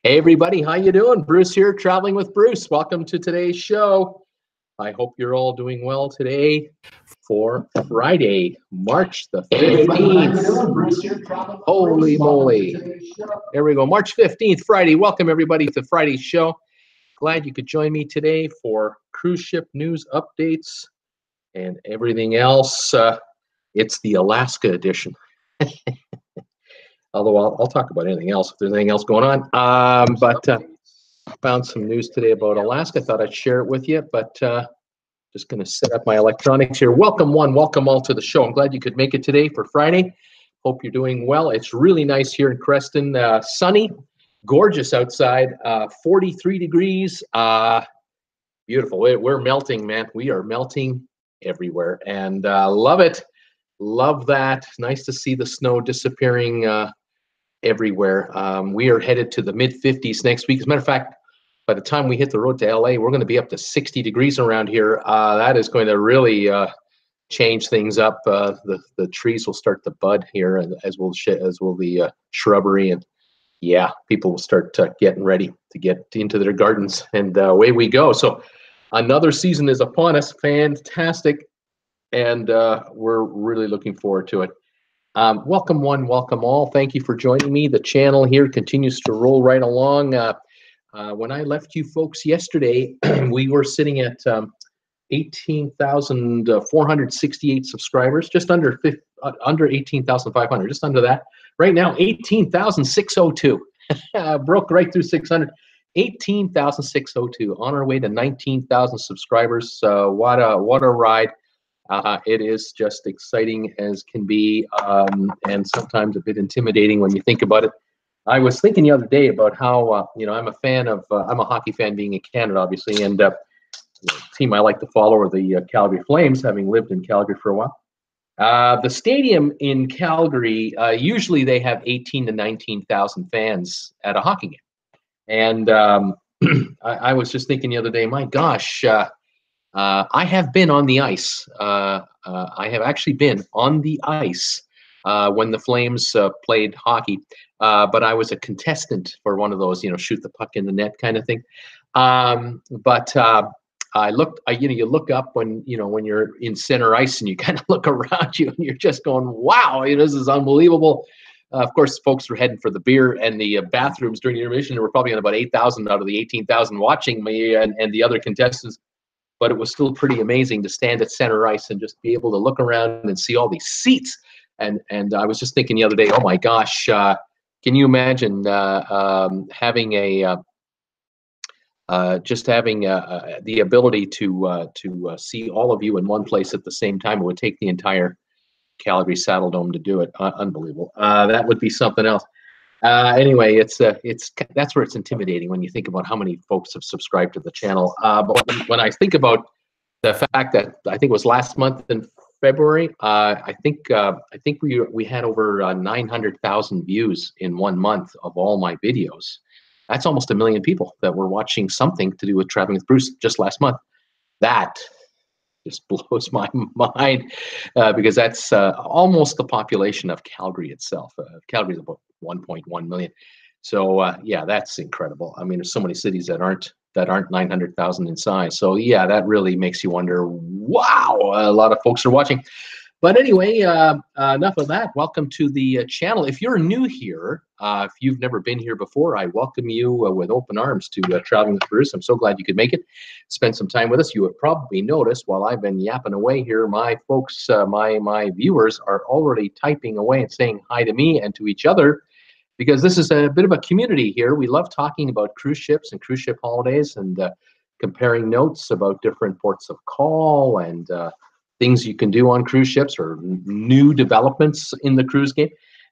Hey everybody, how you doing? Bruce here, traveling with Bruce. Welcome to today's show. I hope you're all doing well today for Friday, March the 15th. Holy moly. There we go, March 15th, Friday. Welcome everybody to Friday's show. Glad you could join me today for cruise ship news updates and everything else. It's the Alaska edition. Although I'll talk about anything else if there's anything else going on. But I found some news today about Alaska. Thought I'd share it with you, but just going to set up my electronics here. Welcome welcome all to the show. I'm glad you could make it today for Friday. Hope you're doing well. It's really nice here in Creston. Sunny, gorgeous outside, 43 degrees. Beautiful. We're melting, man. We are melting everywhere, and love it. Love that. Nice to see the snow disappearing everywhere. We are headed to the mid-50s next week. As a matter of fact, by the time we hit the road to LA, we're going to be up to 60 degrees around here. That is going to really change things up. The trees will start to bud here, and as will the shrubbery, and yeah, people will start getting ready to get into their gardens, and away we go. So another season is upon us. Fantastic, and we're really looking forward to it. Welcome one, welcome all. Thank you for joining me. The channel here continues to roll right along. When I left you folks yesterday, we were sitting at 18,468 subscribers, just under 18,500, just under that. Right now, 18,602. Broke right through 600. 18,602 on our way to 19,000 subscribers. What a ride. It is just exciting as can be, and sometimes a bit intimidating when you think about it. I was thinking the other day about how, I'm a fan of, I'm a hockey fan being in Canada, obviously, and the team I like to follow are the Calgary Flames, having lived in Calgary for a while. The stadium in Calgary, usually they have 18 to 19,000 fans at a hockey game. And I was just thinking the other day, my gosh, I have been on the ice. I have actually been on the ice when the Flames played hockey, but I was a contestant for one of those, shoot the puck in the net kind of thing. But I looked, you look up when you're in center ice and you kind of look around you and you're just going, wow, this is unbelievable. Of course, folks were heading for the beer and the bathrooms during the intermission. There were probably about 8,000 out of the 18,000 watching me and the other contestants. But it was still pretty amazing to stand at center ice and just be able to look around and see all these seats. And I was just thinking the other day, oh my gosh, can you imagine having the ability to see all of you in one place at the same time? It would take the entire Calgary Saddle Dome to do it. Unbelievable. That would be something else. Anyway, that's where it's intimidating when you think about how many folks have subscribed to the channel. But when I think about the fact that I think it was last month in February, I think we had over 900,000 views in 1 month of all my videos. That's almost 1 million people that were watching something to do with Traveling with Bruce just last month. That just blows my mind because that's almost the population of Calgary itself. Calgary is about 1.1 million. So yeah, that's incredible. I mean, there's so many cities that aren't 900,000 in size. So yeah, that really makes you wonder, wow, a lot of folks are watching. But anyway, enough of that. Welcome to the channel. If you're new here, if you've never been here before, I welcome you with open arms to Traveling with Bruce. I'm so glad you could make it. Spend some time with us. You have probably noticed while I've been yapping away here, my folks, my viewers are already typing away and saying hi to me and to each other, because this is a bit of a community here. We love talking about cruise ships and cruise ship holidays and comparing notes about different ports of call and things you can do on cruise ships or new developments in the cruise game.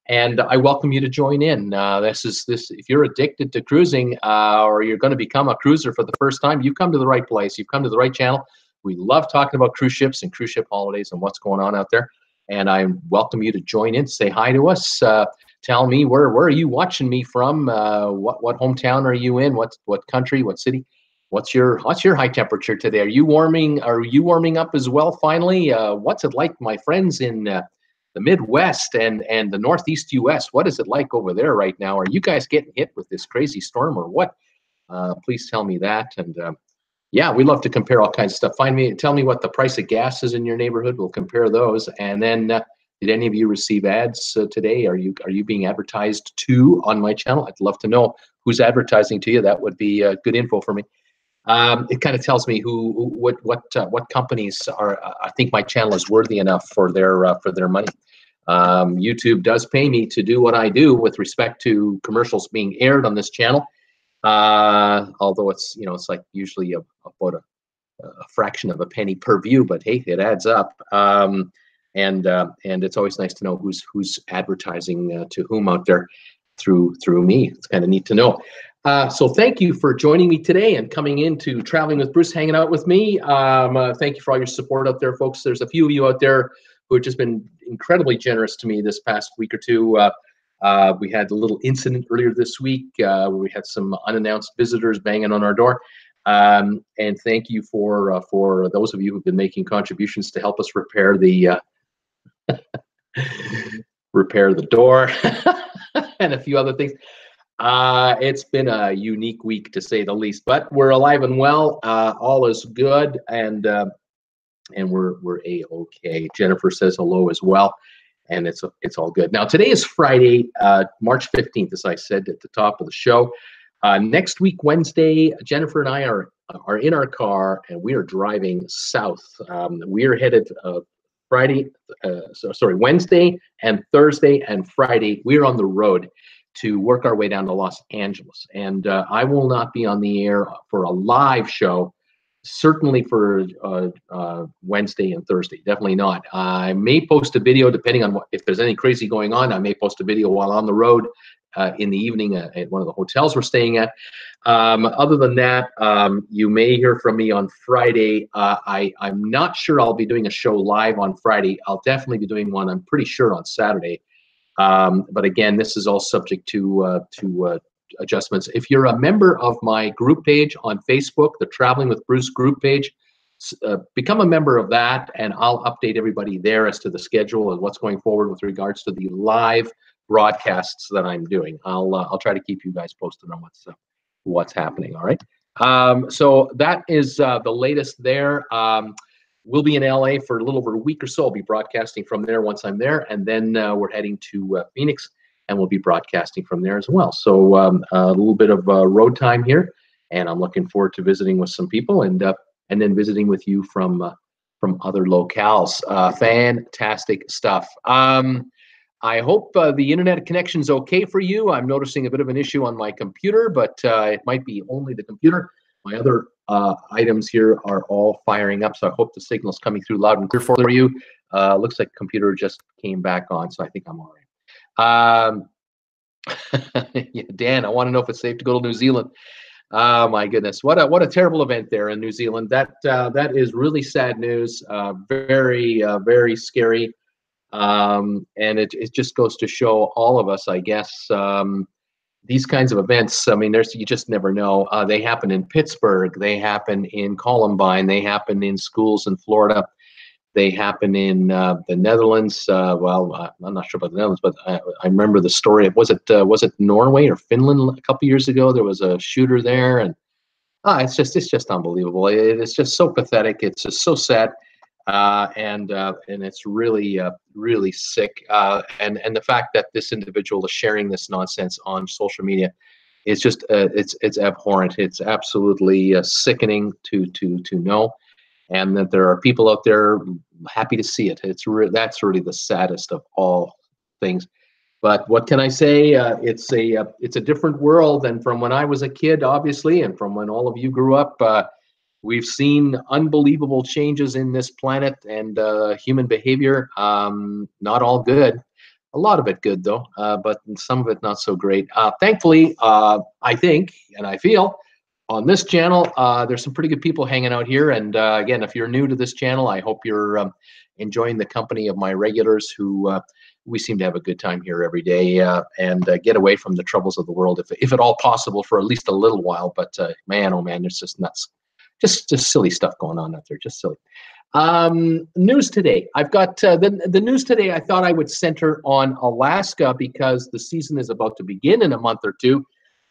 And I welcome you to join in. If you're addicted to cruising or you're going to become a cruiser for the first time, you've come to the right place. You've come to the right channel. We love talking about cruise ships and cruise ship holidays and what's going on out there. And I welcome you to join in, say hi to us. Tell me where are you watching me from? What hometown are you in? What country? What city? What's your high temperature today? Are you warming up as well? Finally, what's it like, my friends in the Midwest and the Northeast U.S. What is it like over there right now? Are you guys getting hit with this crazy storm or what? Please tell me that. And yeah, we love to compare all kinds of stuff. Tell me what the price of gas is in your neighborhood. We'll compare those. And then, did any of you receive ads today? Are you being advertised to on my channel? I'd love to know who's advertising to you. That would be good info for me. It kind of tells me what companies are. I think my channel is worthy enough for their money. YouTube does pay me to do what I do with respect to commercials being aired on this channel. Although it's like usually about a fraction of a penny per view, but hey, it adds up. And it's always nice to know who's advertising to whom out there through me. It's kind of neat to know. So thank you for joining me today and coming into Traveling with Bruce, hanging out with me. Thank you for all your support out there, folks. There's a few of you out there who have just been incredibly generous to me this past week or two. We had a little incident earlier this week where we had some unannounced visitors banging on our door. And thank you for those of you who've been making contributions to help us repair the door and a few other things. It's been a unique week to say the least, but we're alive and well. All is good, and we're a-okay. Jennifer says hello as well, and it's all good. Now today is Friday, March 15th, as I said at the top of the show. Next week, Wednesday, Jennifer and I are in our car and we are driving south. We are headed Wednesday and Thursday and Friday. We're on the road to work our way down to Los Angeles. And I will not be on the air for a live show, certainly for Wednesday and Thursday, definitely not. I may post a video depending on if there's any crazy going on. I may post a video while on the road in the evening at one of the hotels we're staying at. Other than that, you may hear from me on Friday. I'm not sure I'll be doing a show live on Friday. I'll definitely be doing one, I'm pretty sure, on Saturday. But again, this is all subject to adjustments. If you're a member of my group page on Facebook, the Traveling with Bruce group page, become a member of that, and I'll update everybody there as to the schedule and what's going forward with regards to the live broadcasts that I'm doing. I'll try to keep you guys posted on what's happening. All right. So that is the latest there. We'll be in LA for a little over a week or so. I'll be broadcasting from there once I'm there, and then we're heading to Phoenix, and we'll be broadcasting from there as well. So a little bit of road time here, and I'm looking forward to visiting with some people and then visiting with you from other locales. Fantastic stuff. I hope the internet connection's okay for you. I'm noticing a bit of an issue on my computer, but it might be only the computer. My other items here are all firing up, so I hope the signal's coming through loud and clear for you. Looks like the computer just came back on, so I think I'm all right. Yeah, Dan, I want to know if it's safe to go to New Zealand. Oh my goodness, what a terrible event there in New Zealand. That is really sad news. Very very scary. And it just goes to show all of us, I guess, these kinds of events. I mean, you just never know. They happen in Pittsburgh. They happen in Columbine. They happen in schools in Florida. They happen in the Netherlands. Well, I'm not sure about the Netherlands, but I remember the story. Was it Norway or Finland a couple years ago? There was a shooter there, and it's just unbelievable. It's just so pathetic. It's just so sad. And it's really really sick, and the fact that this individual is sharing this nonsense on social media is just it's abhorrent. It's absolutely sickening to know, and that there are people out there happy to see it. That's really the saddest of all things. But what can I say? It's a different world than from when I was a kid, obviously, and from when all of you grew up. We've seen unbelievable changes in this planet and human behavior. Not all good. A lot of it good, though, but some of it not so great. Thankfully, I think and I feel on this channel, there's some pretty good people hanging out here. And again, if you're new to this channel, I hope you're enjoying the company of my regulars who we seem to have a good time here every day and get away from the troubles of the world, if at all possible, for at least a little while. But man, oh man, it's just nuts. Just silly stuff going on out there, just silly. News today. I've got the news today. I thought I would center on Alaska because the season is about to begin in a month or two.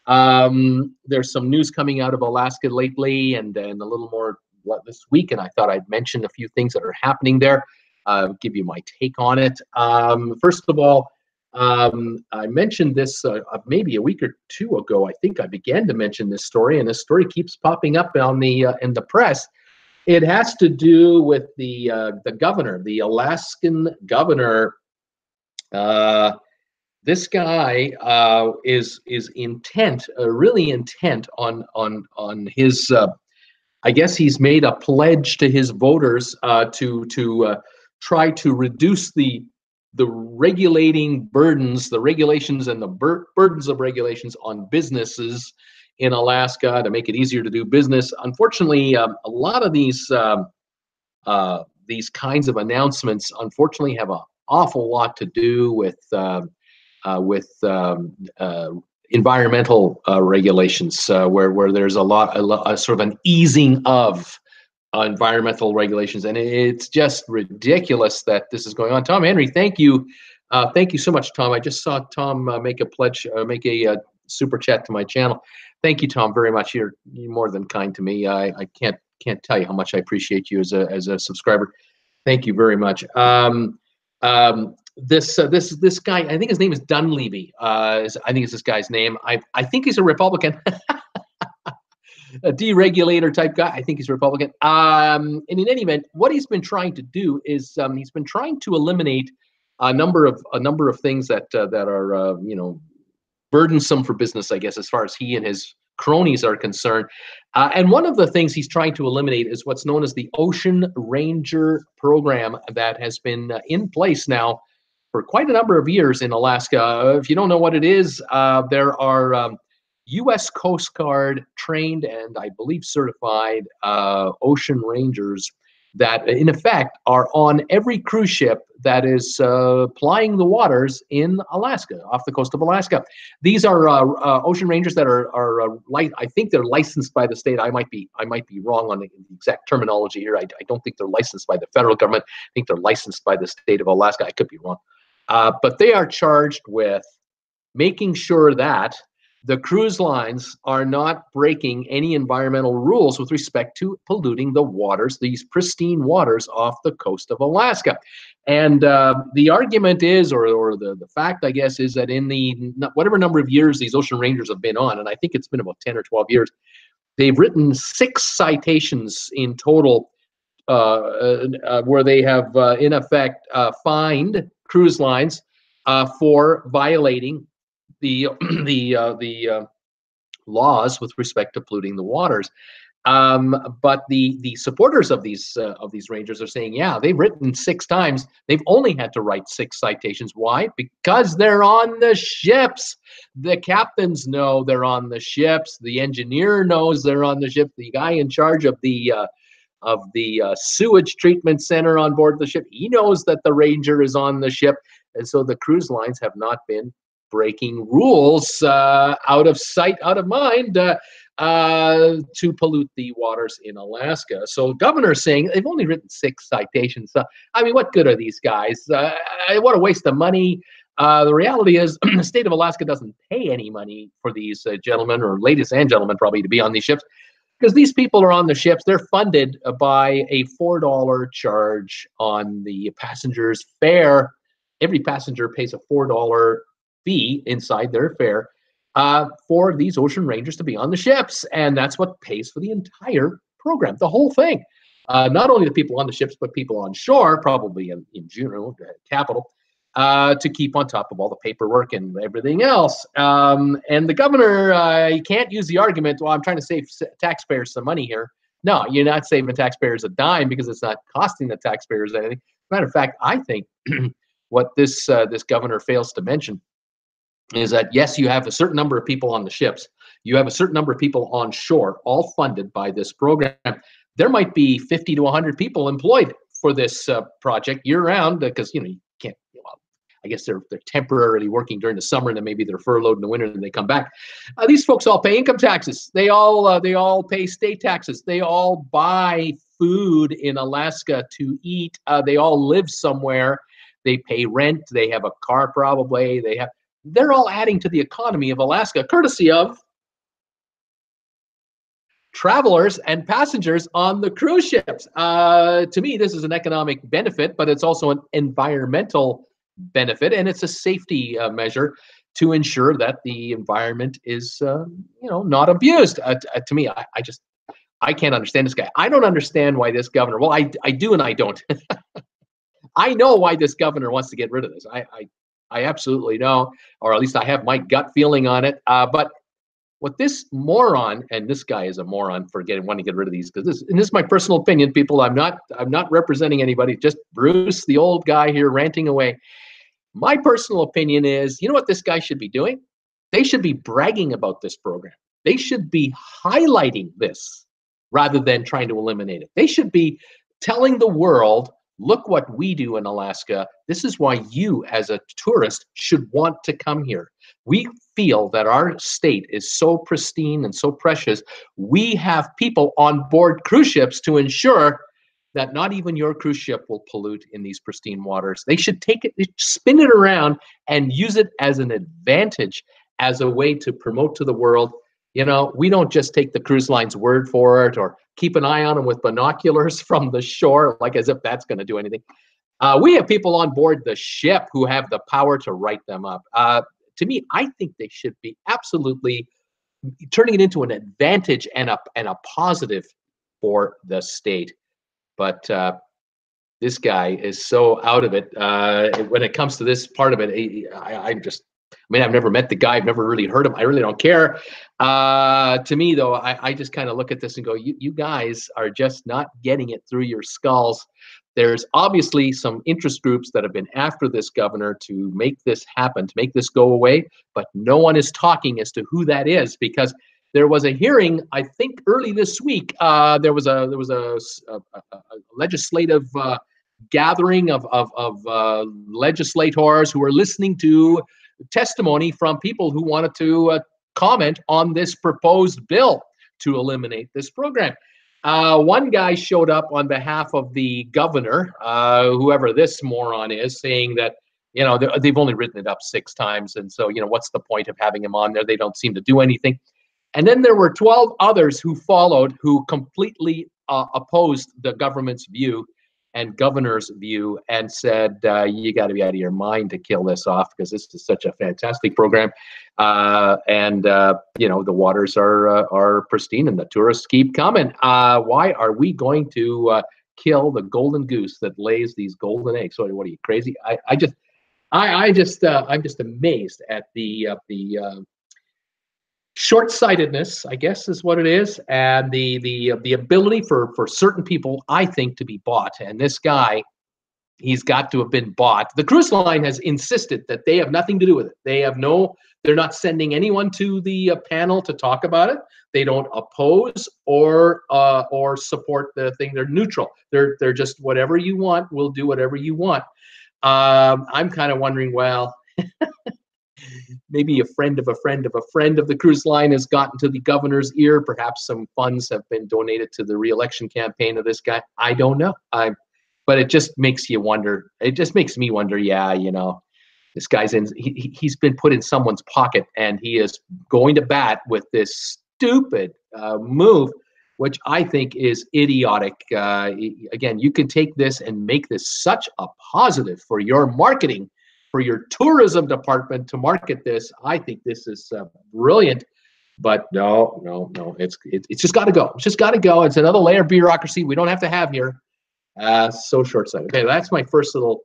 There's some news coming out of Alaska lately, and a little more this week. And I thought I'd mention a few things that are happening there. Give you my take on it. First of all, I mentioned this maybe a week or two ago. I think I began to mention this story, and this story keeps popping up on the in the press. It has to do with the governor, the Alaskan governor. This guy is intent, really intent on his. I guess he's made a pledge to his voters to try to reduce the regulating burdens, the regulations and the burdens of regulations on businesses in Alaska to make it easier to do business. Unfortunately, a lot of these kinds of announcements, unfortunately, have an awful lot to do with environmental regulations, where there's a sort of an easing of environmental regulations, and it's just ridiculous that this is going on. Tom Henry, thank you so much, Tom. I just saw Tom make a pledge, make a super chat to my channel. Thank you, Tom, very much. You're more than kind to me. I can't tell you how much I appreciate you as a subscriber. Thank you very much. This guy, I think his name is Dunleavy. I think it's this guy's name. I think he's a Republican. A deregulator type guy. I think he's Republican. And in any event, what he's been trying to do is he's been trying to eliminate a number of things that are burdensome for business, I guess, as far as he and his cronies are concerned. And one of the things he's trying to eliminate is what's known as the Ocean Ranger program that has been in place now for quite a number of years in Alaska. If you don't know what it is, there are U.S. Coast Guard trained and I believe certified ocean rangers that in effect are on every cruise ship that is plying the waters in Alaska, off the coast of Alaska. These are ocean rangers that are I think they're licensed by the state. I might be wrong on the exact terminology here. I don't think they're licensed by the federal government. I think they're licensed by the state of Alaska. I could be wrong. But they are charged with making sure that the cruise lines are not breaking any environmental rules with respect to polluting the waters, these pristine waters off the coast of Alaska. And the argument is, or the fact, I guess, is that in the whatever number of years these ocean rangers have been on, and I think it's been about 10 or 12 years, they've written 6 citations in total where they have, in effect, fined cruise lines for violating the laws with respect to polluting the waters. But the supporters of these rangers are saying, yeah, they've written 6 times. They've only had to write 6 citations. Why? Because they're on the ships. The captains know they're on the ships. The engineer knows they're on the ship. The guy in charge of the sewage treatment center on board the ship, he knows that the ranger is on the ship. And so the cruise lines have not been breaking rules out of sight, out of mind to pollute the waters in Alaska. So governor's saying they've only written 6 citations. I mean, what good are these guys? What a waste of money. The reality is the state of Alaska doesn't pay any money for these gentlemen, or ladies and gentlemen probably, to be on these ships, because these people are on the ships. They're funded by a $4 charge on the passenger's fare. Every passenger pays a $4 fee inside their fare for these ocean rangers to be on the ships, and that's what pays for the entire program, the whole thing. Not only the people on the ships, but people on shore, probably in Juneau, the capital, to keep on top of all the paperwork and everything else. And the governor, he can't use the argument, well, I'm trying to save taxpayers some money here. No, you're not saving taxpayers a dime, because it's not costing the taxpayers anything. Matter of fact, I think what this governor fails to mention is that, yes, you have a certain number of people on the ships. You have a certain number of people on shore, all funded by this program. There might be 50 to 100 people employed for this project year-round, because, you can't, I guess they're temporarily working during the summer, and then maybe they're furloughed in the winter, and they come back. These folks all pay income taxes. They all pay state taxes. They all buy food in Alaska to eat. They all live somewhere. They pay rent. They have a car probably. They're all adding to the economy of Alaska, courtesy of travelers and passengers on the cruise ships. To me, this is an economic benefit, but it's also an environmental benefit, and it's a safety measure to ensure that the environment is, not abused. To me, I can't understand this guy. I don't understand why this governor. Well, I do and I don't. I know why this governor wants to get rid of this. I absolutely know, or at least I have my gut feeling on it. But what this moron, and this guy is a moron for wanting to get rid of these, because this is my personal opinion, people. I'm not representing anybody. Just Bruce, the old guy here, ranting away. My personal opinion is, you know what this guy should be doing? They should be bragging about this program. They should be highlighting this rather than trying to eliminate it. They should be telling the world, look what we do in Alaska. This is why you, as a tourist, should want to come here. We feel that our state is so pristine and so precious. We have people on board cruise ships to ensure that not even your cruise ship will pollute in these pristine waters. They should take it, spin it around, and use it as an advantage, as a way to promote to the world. We don't just take the cruise line's word for it or keep an eye on them with binoculars from the shore, like as if that's going to do anything. We have people on board the ship who have the power to write them up. To me, I think they should be absolutely turning it into an advantage and a positive for the state. But this guy is so out of it when it comes to this part of it. I've never met the guy. I've never really heard him. I really don't care. To me, though, I just kind of look at this and go, you guys are just not getting it through your skulls. There's obviously some interest groups that have been after this governor to make this happen, to make this go away, but no one is talking as to who that is, because there was a hearing, I think, early this week. There was a legislative gathering of legislators who were listening to testimony from people who wanted to comment on this proposed bill to eliminate this program. One guy showed up on behalf of the governor, whoever this moron is, saying that they've only written it up 6 times, and so what's the point of having him on there? They don't seem to do anything. And then there were 12 others who followed, who completely opposed the government's view and governor's view, and said, you got to be out of your mind to kill this off, because this is such a fantastic program. The waters are pristine and the tourists keep coming. Why are we going to kill the golden goose that lays these golden eggs? So what are you, crazy? I'm just amazed at the short-sightedness, I guess, is what it is, and the ability for certain people, I think, to be bought. And this guy, he's got to have been bought. The cruise line has insisted that they have nothing to do with it. They're not sending anyone to the panel to talk about it. They don't oppose or support the thing. They're neutral. They're just, whatever you want, we'll do whatever you want. I'm kind of wondering, well, maybe a friend of a friend of a friend of the cruise line has gotten to the governor's ear. Perhaps some funds have been donated to the re-election campaign of this guy. I don't know. But it just makes you wonder. It just makes me wonder, this guy's he's been put in someone's pocket, and he is going to bat with this stupid move, which I think is idiotic. Again, you can take this and make this such a positive for your marketing, for your tourism department to market this. I think this is brilliant, but no, it's just got to go. It's just got to go. It's another layer of bureaucracy we don't have to have here. So short-sighted. Okay, that's my first little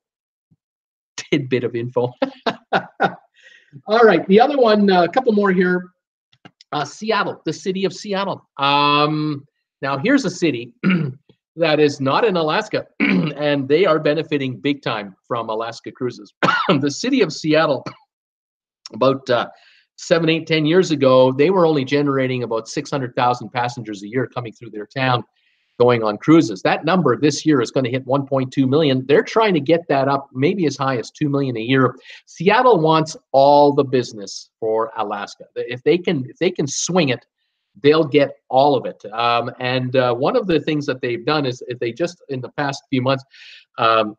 tidbit of info. All right, the other one, a couple more here. Seattle, the city of Seattle. Now here's a city that is not in Alaska, and they are benefiting big time from Alaska cruises. The city of Seattle, about 7, 8, 10 years ago, they were only generating about 600,000 passengers a year coming through their town, going on cruises. That number this year is going to hit 1.2 million. They're trying to get that up maybe as high as 2 million a year. Seattle wants all the business for Alaska. If they can swing it, they'll get all of it. And one of the things that they've done is they just in the past few months voted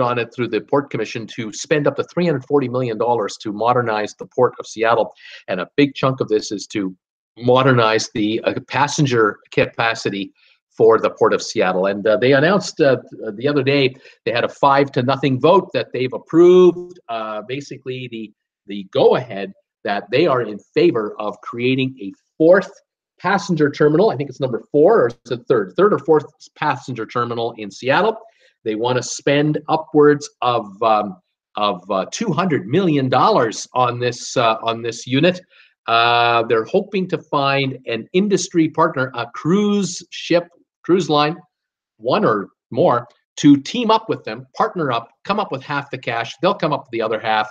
on it through the Port Commission to spend up to $340 million to modernize the Port of Seattle. And a big chunk of this is to modernize the passenger capacity for the Port of Seattle. And they announced the other day they had a 5-0 vote that they've approved basically the go-ahead that they are in favor of creating a 4th passenger terminal. I think it's number 4 or is it third or 4th passenger terminal in Seattle. They want to spend upwards of $200 million on this unit. They're hoping to find an industry partner, a cruise line, one or more, to team up with them, partner up, come up with half the cash. They'll come up with the other half,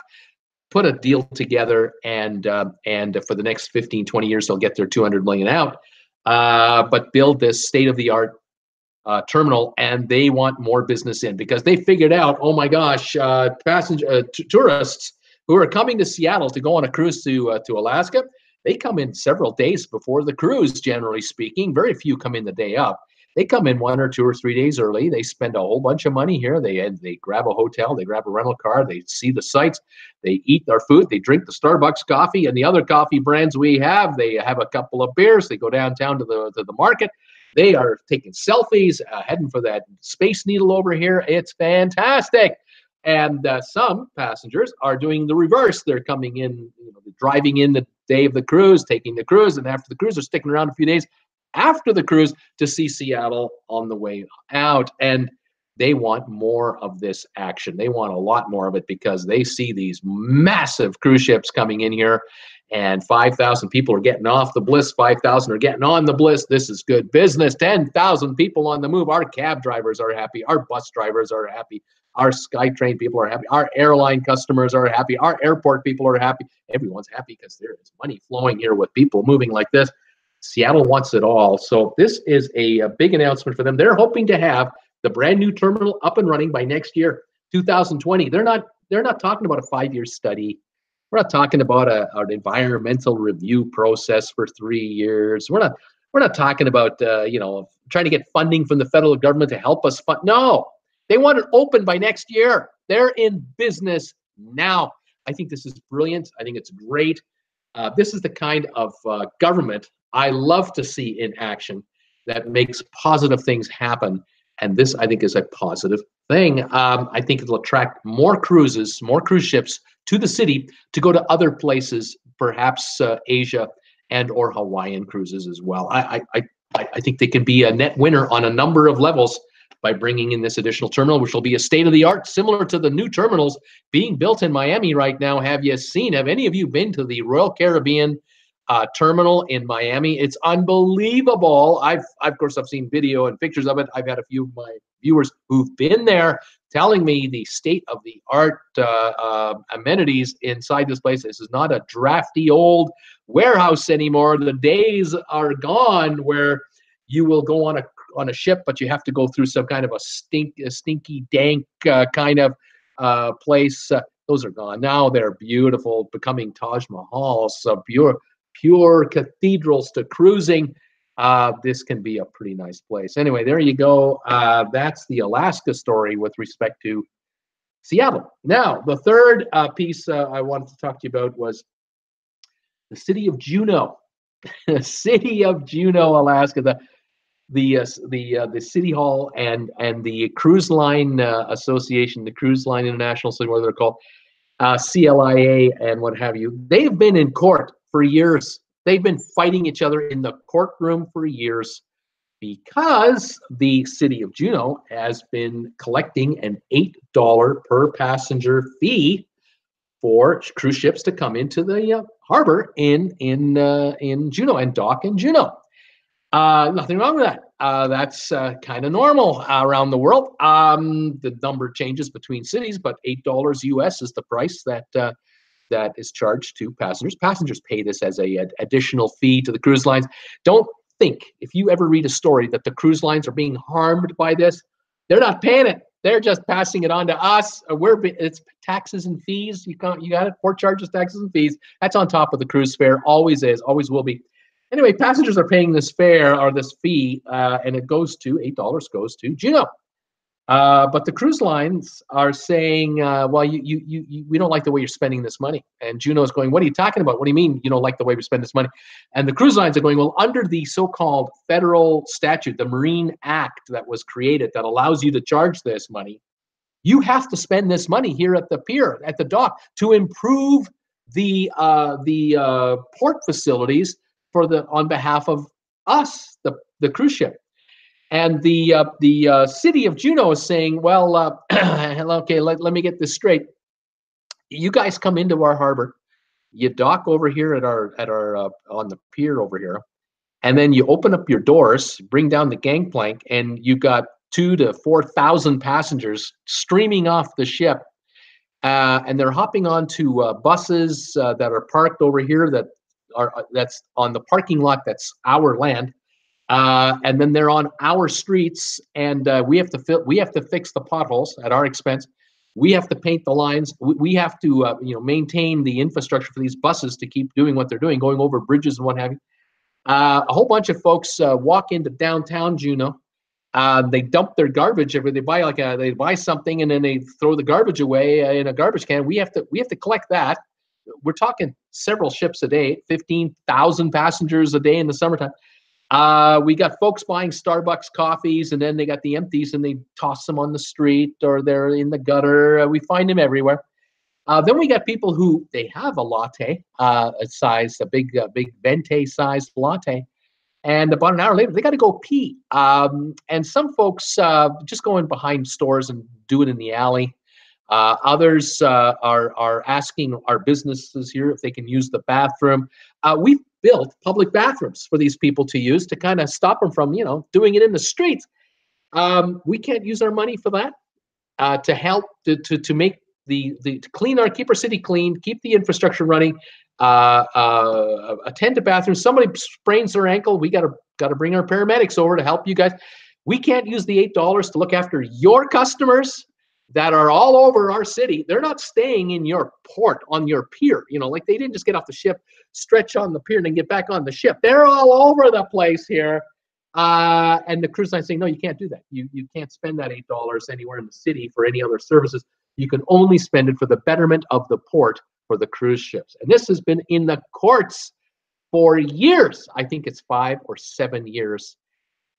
put a deal together, and for the next 15, 20 years, they'll get their $200 million out, but build this state-of-the-art terminal. And they want more business in because they figured out, oh my gosh, tourists who are coming to Seattle to go on a cruise to Alaska, they come in several days before the cruise, generally speaking. Very few come in the day up. They come in 1 or 2 or 3 days early. They spend a whole bunch of money here. They grab a hotel, they grab a rental car, they see the sights, they eat their food, they drink the Starbucks coffee and the other coffee brands we have. They have a couple of beers. They go downtown to the market. They are taking selfies, heading for that Space Needle over here. It's fantastic. And some passengers are doing the reverse. They're coming in, driving in the day of the cruise, taking the cruise, and after the cruise, they're sticking around a few days after the cruise to see Seattle on the way out. And they want more of this action. They want a lot more of it because they see these massive cruise ships coming in here, and 5,000 people are getting off the Bliss, 5,000 are getting on the Bliss. This is good business. 10,000 people on the move. Our cab drivers are happy. Our bus drivers are happy. Our SkyTrain people are happy. Our airline customers are happy. Our airport people are happy. Everyone's happy because there is money flowing here with people moving like this. Seattle wants it all. So this is a big announcement for them. They're hoping to have the brand new terminal up and running by next year, 2020. They're not talking about a 5-year study. We're not talking about an environmental review process for 3 years. We're not talking about trying to get funding from the federal government to help us fund. No, they want it open by next year. They're in business now. I think this is brilliant. I think it's great. This is the kind of government I love to see in action that makes positive things happen. And this, I think, is a positive thing. I think it'll attract more cruise ships to the city to go to other places, perhaps Asia and or Hawaiian cruises as well. I think they can be a net winner on a number of levels by bringing in this additional terminal, which will be a state-of-the-art, similar to the new terminals being built in Miami right now. Have any of you been to the Royal Caribbean terminal in Miami? It's unbelievable. I've seen video and pictures of it. I've had a few of my viewers who've been there telling me the state-of-the-art amenities inside this place. This is not a drafty old warehouse anymore. The days are gone where you will go on a ship, but you have to go through some kind of a stinky, dank kind of place. Those are gone. Now they're beautiful, becoming Taj Mahals, so pure cathedrals to cruising. This can be a pretty nice place. Anyway, there you go. That's the Alaska story with respect to Seattle. Now, the third piece I wanted to talk to you about was the city of Juneau. The city of Juneau, Alaska. The city hall and the cruise line association, the Cruise Line International, so what they're called, CLIA and what have you. They've been in court for years. They've been fighting each other in the courtroom for years because the city of Juneau has been collecting an $8 per passenger fee for cruise ships to come into the harbor in Juneau and dock in Juneau. Nothing wrong with that. That's kind of normal around the world. The number changes between cities, but $8 US is the price that is charged to passengers. Passengers pay this as a additional fee to the cruise lines. Don't think, if you ever read a story that the cruise lines are being harmed by this, they're not paying it. They're just passing it on to us. It's taxes and fees. You got it. Port charges, taxes and fees. That's on top of the cruise fare. Always is. Always will be. Anyway, passengers are paying this fare or this fee, and it goes to $8 goes to Juneau. But the cruise lines are saying, well, we don't like the way you're spending this money. And Juneau's going, what are you talking about? What do you mean you don't like the way we spend this money? And the cruise lines are going, well, under the so-called federal statute, the Marine Act that was created that allows you to charge this money, you have to spend this money here at the pier, at the dock, to improve the port facilities on behalf of us, the cruise ship. And the city of Juneau is saying, well, okay, let me get this straight. You guys come into our harbor, you dock over here at our on the pier over here, and then you open up your doors, bring down the gangplank, and you got 2,000 to 4,000 passengers streaming off the ship, and they're hopping onto buses that are parked over here that's on the parking lot that's our land. And then they're on our streets, and we have to fix the potholes at our expense. We have to paint the lines. We have to maintain the infrastructure for these buses to keep doing what they're doing, going over bridges and what have you. A whole bunch of folks walk into downtown Juneau. They dump their garbage everywhere. They buy something and then they throw the garbage away in a garbage can. We have to collect that. We're talking several ships a day, 15,000 passengers a day in the summertime. We got folks buying Starbucks coffees, and then they got the empties and they toss them on the street or they're in the gutter. We find them everywhere. Then we got people who they have a latte, a big venti sized latte, and about an hour later they got to go pee. And some folks just go in behind stores and do it in the alley. Others are asking our businesses here if they can use the bathroom. We've built public bathrooms for these people to use to kind of stop them from, doing it in the streets. We can't use our money for that to help to make to keep our city clean, keep the infrastructure running, attend to bathrooms. Somebody sprains their ankle, we got to bring our paramedics over to help you guys. We can't use the $8 to look after your customers that are all over our city. They're not staying in your port on your pier. Like they didn't just get off the ship, stretch on the pier, and then get back on the ship. They're all over the place here. And the cruise line saying, no, you can't do that. You can't spend that $8 anywhere in the city for any other services. You can only spend it for the betterment of the port for the cruise ships. And this has been in the courts for years. I think it's 5 or 7 years.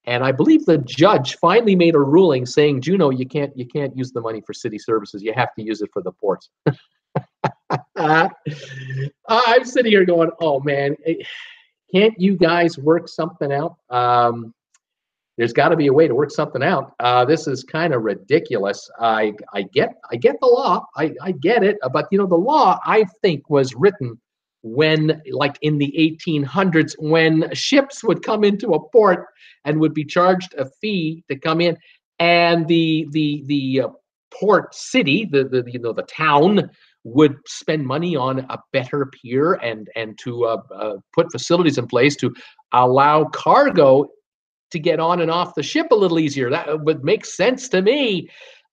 And I believe the judge finally made a ruling saying, Juneau, you can't use the money for city services. You have to use it for the ports. I'm sitting here going, oh man, can't you guys work something out? There's got to be a way to work something out. This is kind of ridiculous. I get the law. I get it. But the law, I think, was written when, like in the 1800s, when ships would come into a port and would be charged a fee to come in, and the port city, the town, would spend money on a better pier and to put facilities in place to allow cargo to get on and off the ship a little easier. That would make sense to me.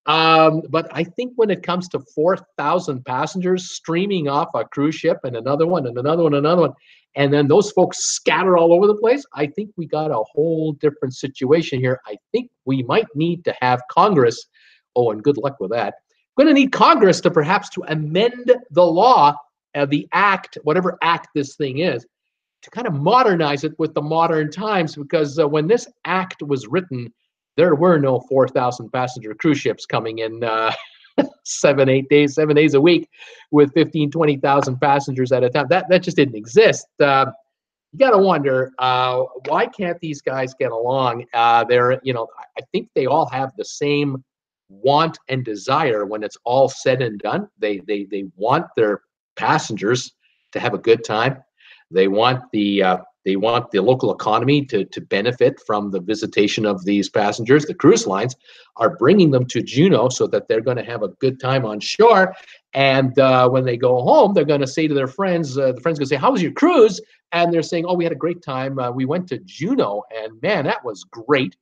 But I think when it comes to 4,000 passengers streaming off a cruise ship and another one and another one and another one, and then those folks scatter all over the place, I think we got a whole different situation here. I think we might need to have Congress, and good luck with that. We're going to need Congress to perhaps to amend the law, the act, whatever act this thing is, to kind of modernize it with the modern times, because when this act was written, there were no 4,000 passenger cruise ships coming in 7 days a week with 15, 20,000 passengers at a time. That just didn't exist. You got to wonder, why can't these guys get along? I think they all have the same want and desire when it's all said and done. They want their passengers to have a good time. They want the local economy to benefit from the visitation of these passengers. The cruise lines are bringing them to Juneau so that they're going to have a good time on shore. And when they go home, they're going to say to their friends, the friends are going to say, how was your cruise? And they're saying, oh, we had a great time. We went to Juneau, and man, that was great.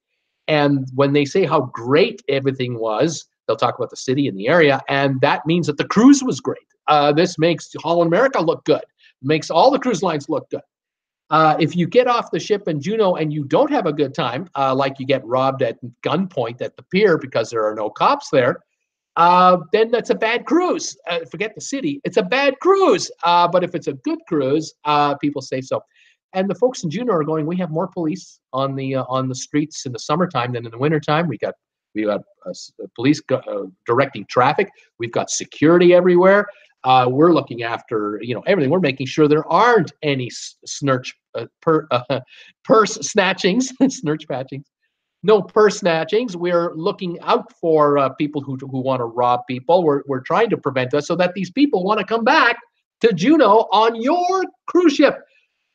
And when they say how great everything was, They'll talk about the city and the area, and that means that the cruise was great. This makes Holland America look good, makes all the cruise lines look good. If you get off the ship in Juneau and you don't have a good time, like you get robbed at gunpoint at the pier because there are no cops there, then that's a bad cruise. Forget the city; it's a bad cruise. But if it's a good cruise, people say so. And the folks in Juneau are going, we have more police on the streets in the summertime than in the wintertime. We got police directing traffic. We've got security everywhere. We're looking after everything. We're making sure there aren't any purse snatchings, snurch patchings. No purse snatchings. We're looking out for people who want to rob people. We're trying to prevent us so that these people want to come back to Juneau on your cruise ship.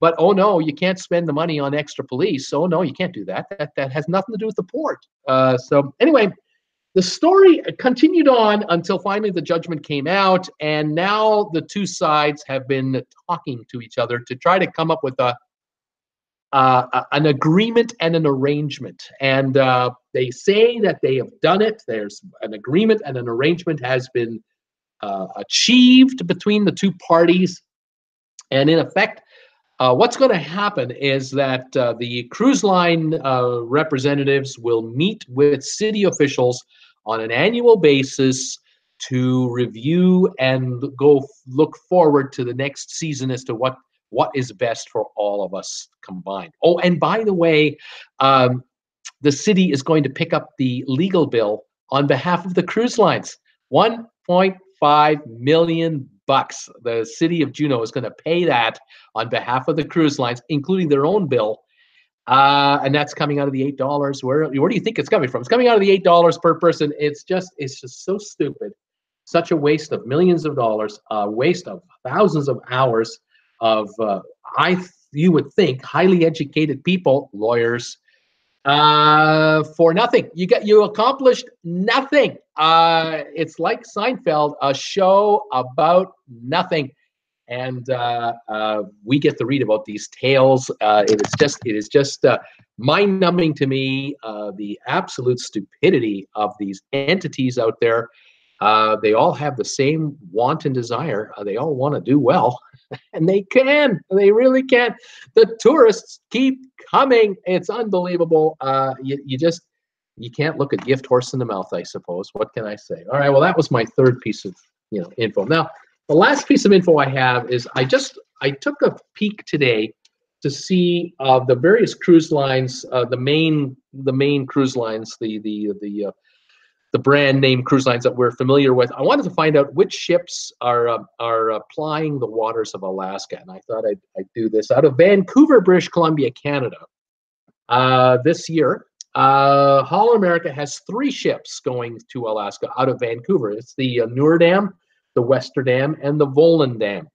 But oh no, you can't spend the money on extra police. Oh no, you can't do that. That has nothing to do with the port. So anyway, the story continued on until finally the judgment came out, and now the two sides have been talking to each other to try to come up with an agreement and an arrangement. And they say that they have done it. There's an agreement and an arrangement has been achieved between the two parties, and in effect, what's going to happen is that the cruise line representatives will meet with city officials on an annual basis to review and go look forward to the next season as to what is best for all of us combined. Oh, and by the way, the city is going to pick up the legal bill on behalf of the cruise lines. $1.5 million. The city of Juneau is going to pay that on behalf of the cruise lines, including their own bill, and that's coming out of the $8. Where do you think it's coming from? It's coming out of the $8 per person. It's just so stupid, such a waste of millions of dollars, a waste of thousands of hours of you would think highly educated people, lawyers, for nothing. You accomplished nothing. It's like Seinfeld, a show about nothing, and we get to read about these tales. It is just mind-numbing to me, the absolute stupidity of these entities out there. They all have the same want and desire. They all want to do well, and they can. They really can. The tourists keep coming. It's unbelievable. You can't look a gift horse in the mouth, I suppose. What can I say? All right. Well, that was my third piece of info. Now, the last piece of info I have is I took a peek today to see the various cruise lines, the main cruise lines, the brand name cruise lines that we're familiar with. I wanted to find out which ships are plying the waters of Alaska, and I thought I'd do this out of Vancouver, British Columbia, Canada. This year, Holland America has 3 ships going to Alaska out of Vancouver. It's the Allure Dam, the Wester Dam, and the Volund Dam.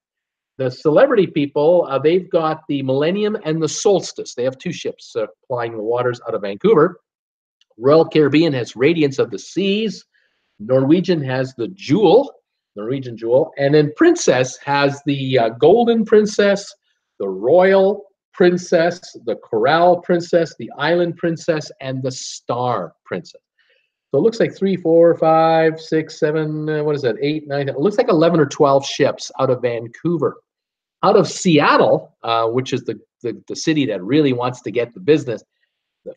The celebrity people, they've got the Millennium and the Solstice. They have 2 ships plying the waters out of Vancouver. Royal Caribbean has Radiance of the Seas. Norwegian has the Norwegian Jewel. And then Princess has the Golden Princess, the Royal Princess, the Coral Princess, the Island Princess, and the Star Princess. So it looks like 3, 4, 5, 6, 7, what is that, 8, 9, it looks like 11 or 12 ships out of Vancouver. Out of Seattle, which is the city that really wants to get the business,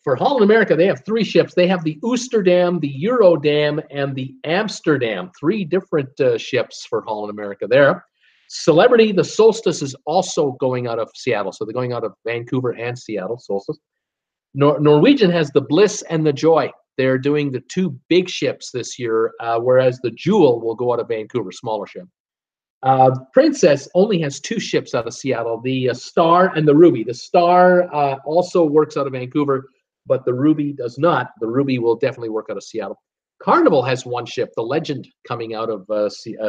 for Holland America, they have 3 ships. They have the Ooster Dam, the Euro Dam, and the Amsterdam. 3 different ships for Holland America there. Celebrity, the Solstice, is also going out of Seattle. So they're going out of Vancouver and Seattle, Solstice. Norwegian has the Bliss and the Joy. They're doing the 2 big ships this year, whereas the Jewel will go out of Vancouver, smaller ship. Princess only has 2 ships out of Seattle, the Star and the Ruby. The Star also works out of Vancouver, but the Ruby does not. The Ruby will definitely work out of Seattle. Carnival has 1 ship, the Legend, coming out of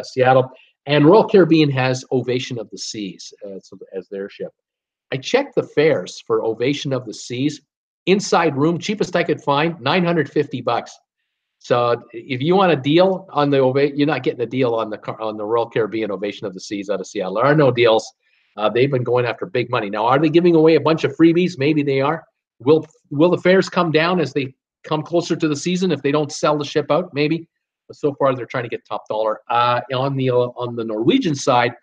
Seattle. And Royal Caribbean has Ovation of the Seas as their ship. I checked the fares for Ovation of the Seas. Inside room, cheapest I could find, $950. So if you want a deal on the Ovation, you're not getting a deal on the Royal Caribbean Ovation of the Seas out of Seattle. There are no deals. They've been going after big money. Now, are they giving away a bunch of freebies? Maybe they are. Will the fares come down as they come closer to the season if they don't sell the ship out? Maybe. but so far they're trying to get top dollar. On the Norwegian side,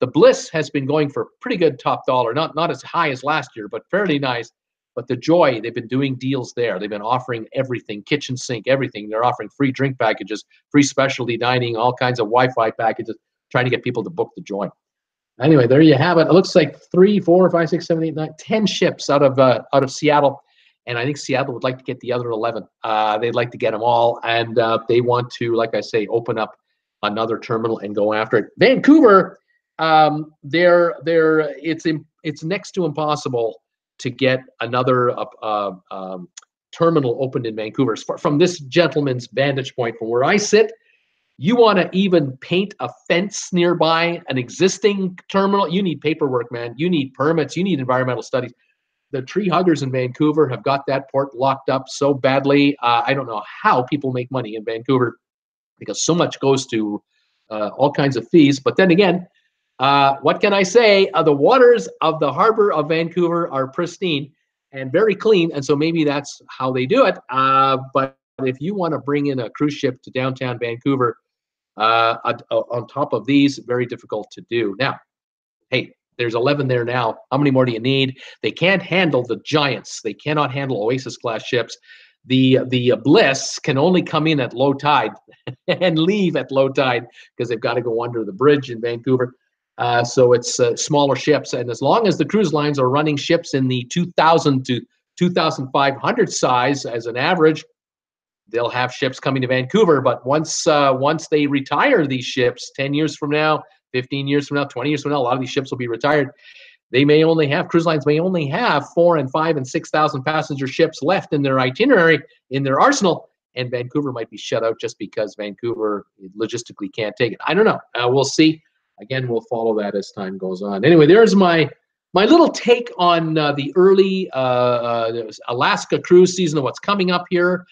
the Bliss has been going for pretty good top dollar, not as high as last year, but fairly nice. But the Joy, they've been doing deals there. They've been offering everything, kitchen sink, everything. They're offering free drink packages, free specialty dining, all kinds of Wi-Fi packages, trying to get people to book the Joy. Anyway, there you have it. It looks like 3, 4, 5, 6, 7, 8, 9, 10 ships out of Seattle, and I think Seattle would like to get the other 11. They'd like to get them all, and they want to, like I say, open up another terminal and go after it. Vancouver, it's next to impossible to get another terminal opened in Vancouver. From this gentleman's vantage point, from where I sit, you want to even paint a fence nearby an existing terminal, you need paperwork, man. You need permits. You need environmental studies. The tree huggers in Vancouver have got that port locked up so badly. I don't know how people make money in Vancouver because so much goes to all kinds of fees. But then again, what can I say? The waters of the harbor of Vancouver are pristine and very clean, and so maybe that's how they do it. But if you want to bring in a cruise ship to downtown Vancouver, on top of these, very difficult to do. Now, hey, there's 11 there now. How many more do you need? They can't handle the giants. They cannot handle Oasis-class ships. The Bliss can only come in at low tide and leave at low tide because they've got to go under the bridge in Vancouver. So it's smaller ships. And as long as the cruise lines are running ships in the 2,000 to 2,500 size as an average, they'll have ships coming to Vancouver. But once they retire these ships, 10 years from now, 15 years from now, 20 years from now, a lot of these ships will be retired. Cruise lines may only have 4,000 and 5,000 and 6,000 passenger ships left in their itinerary, in their arsenal, and Vancouver might be shut out just because Vancouver logistically can't take it. I don't know. We'll see. Again, we'll follow that as time goes on. Anyway, there's my little take on the early Alaska cruise season and what's coming up here.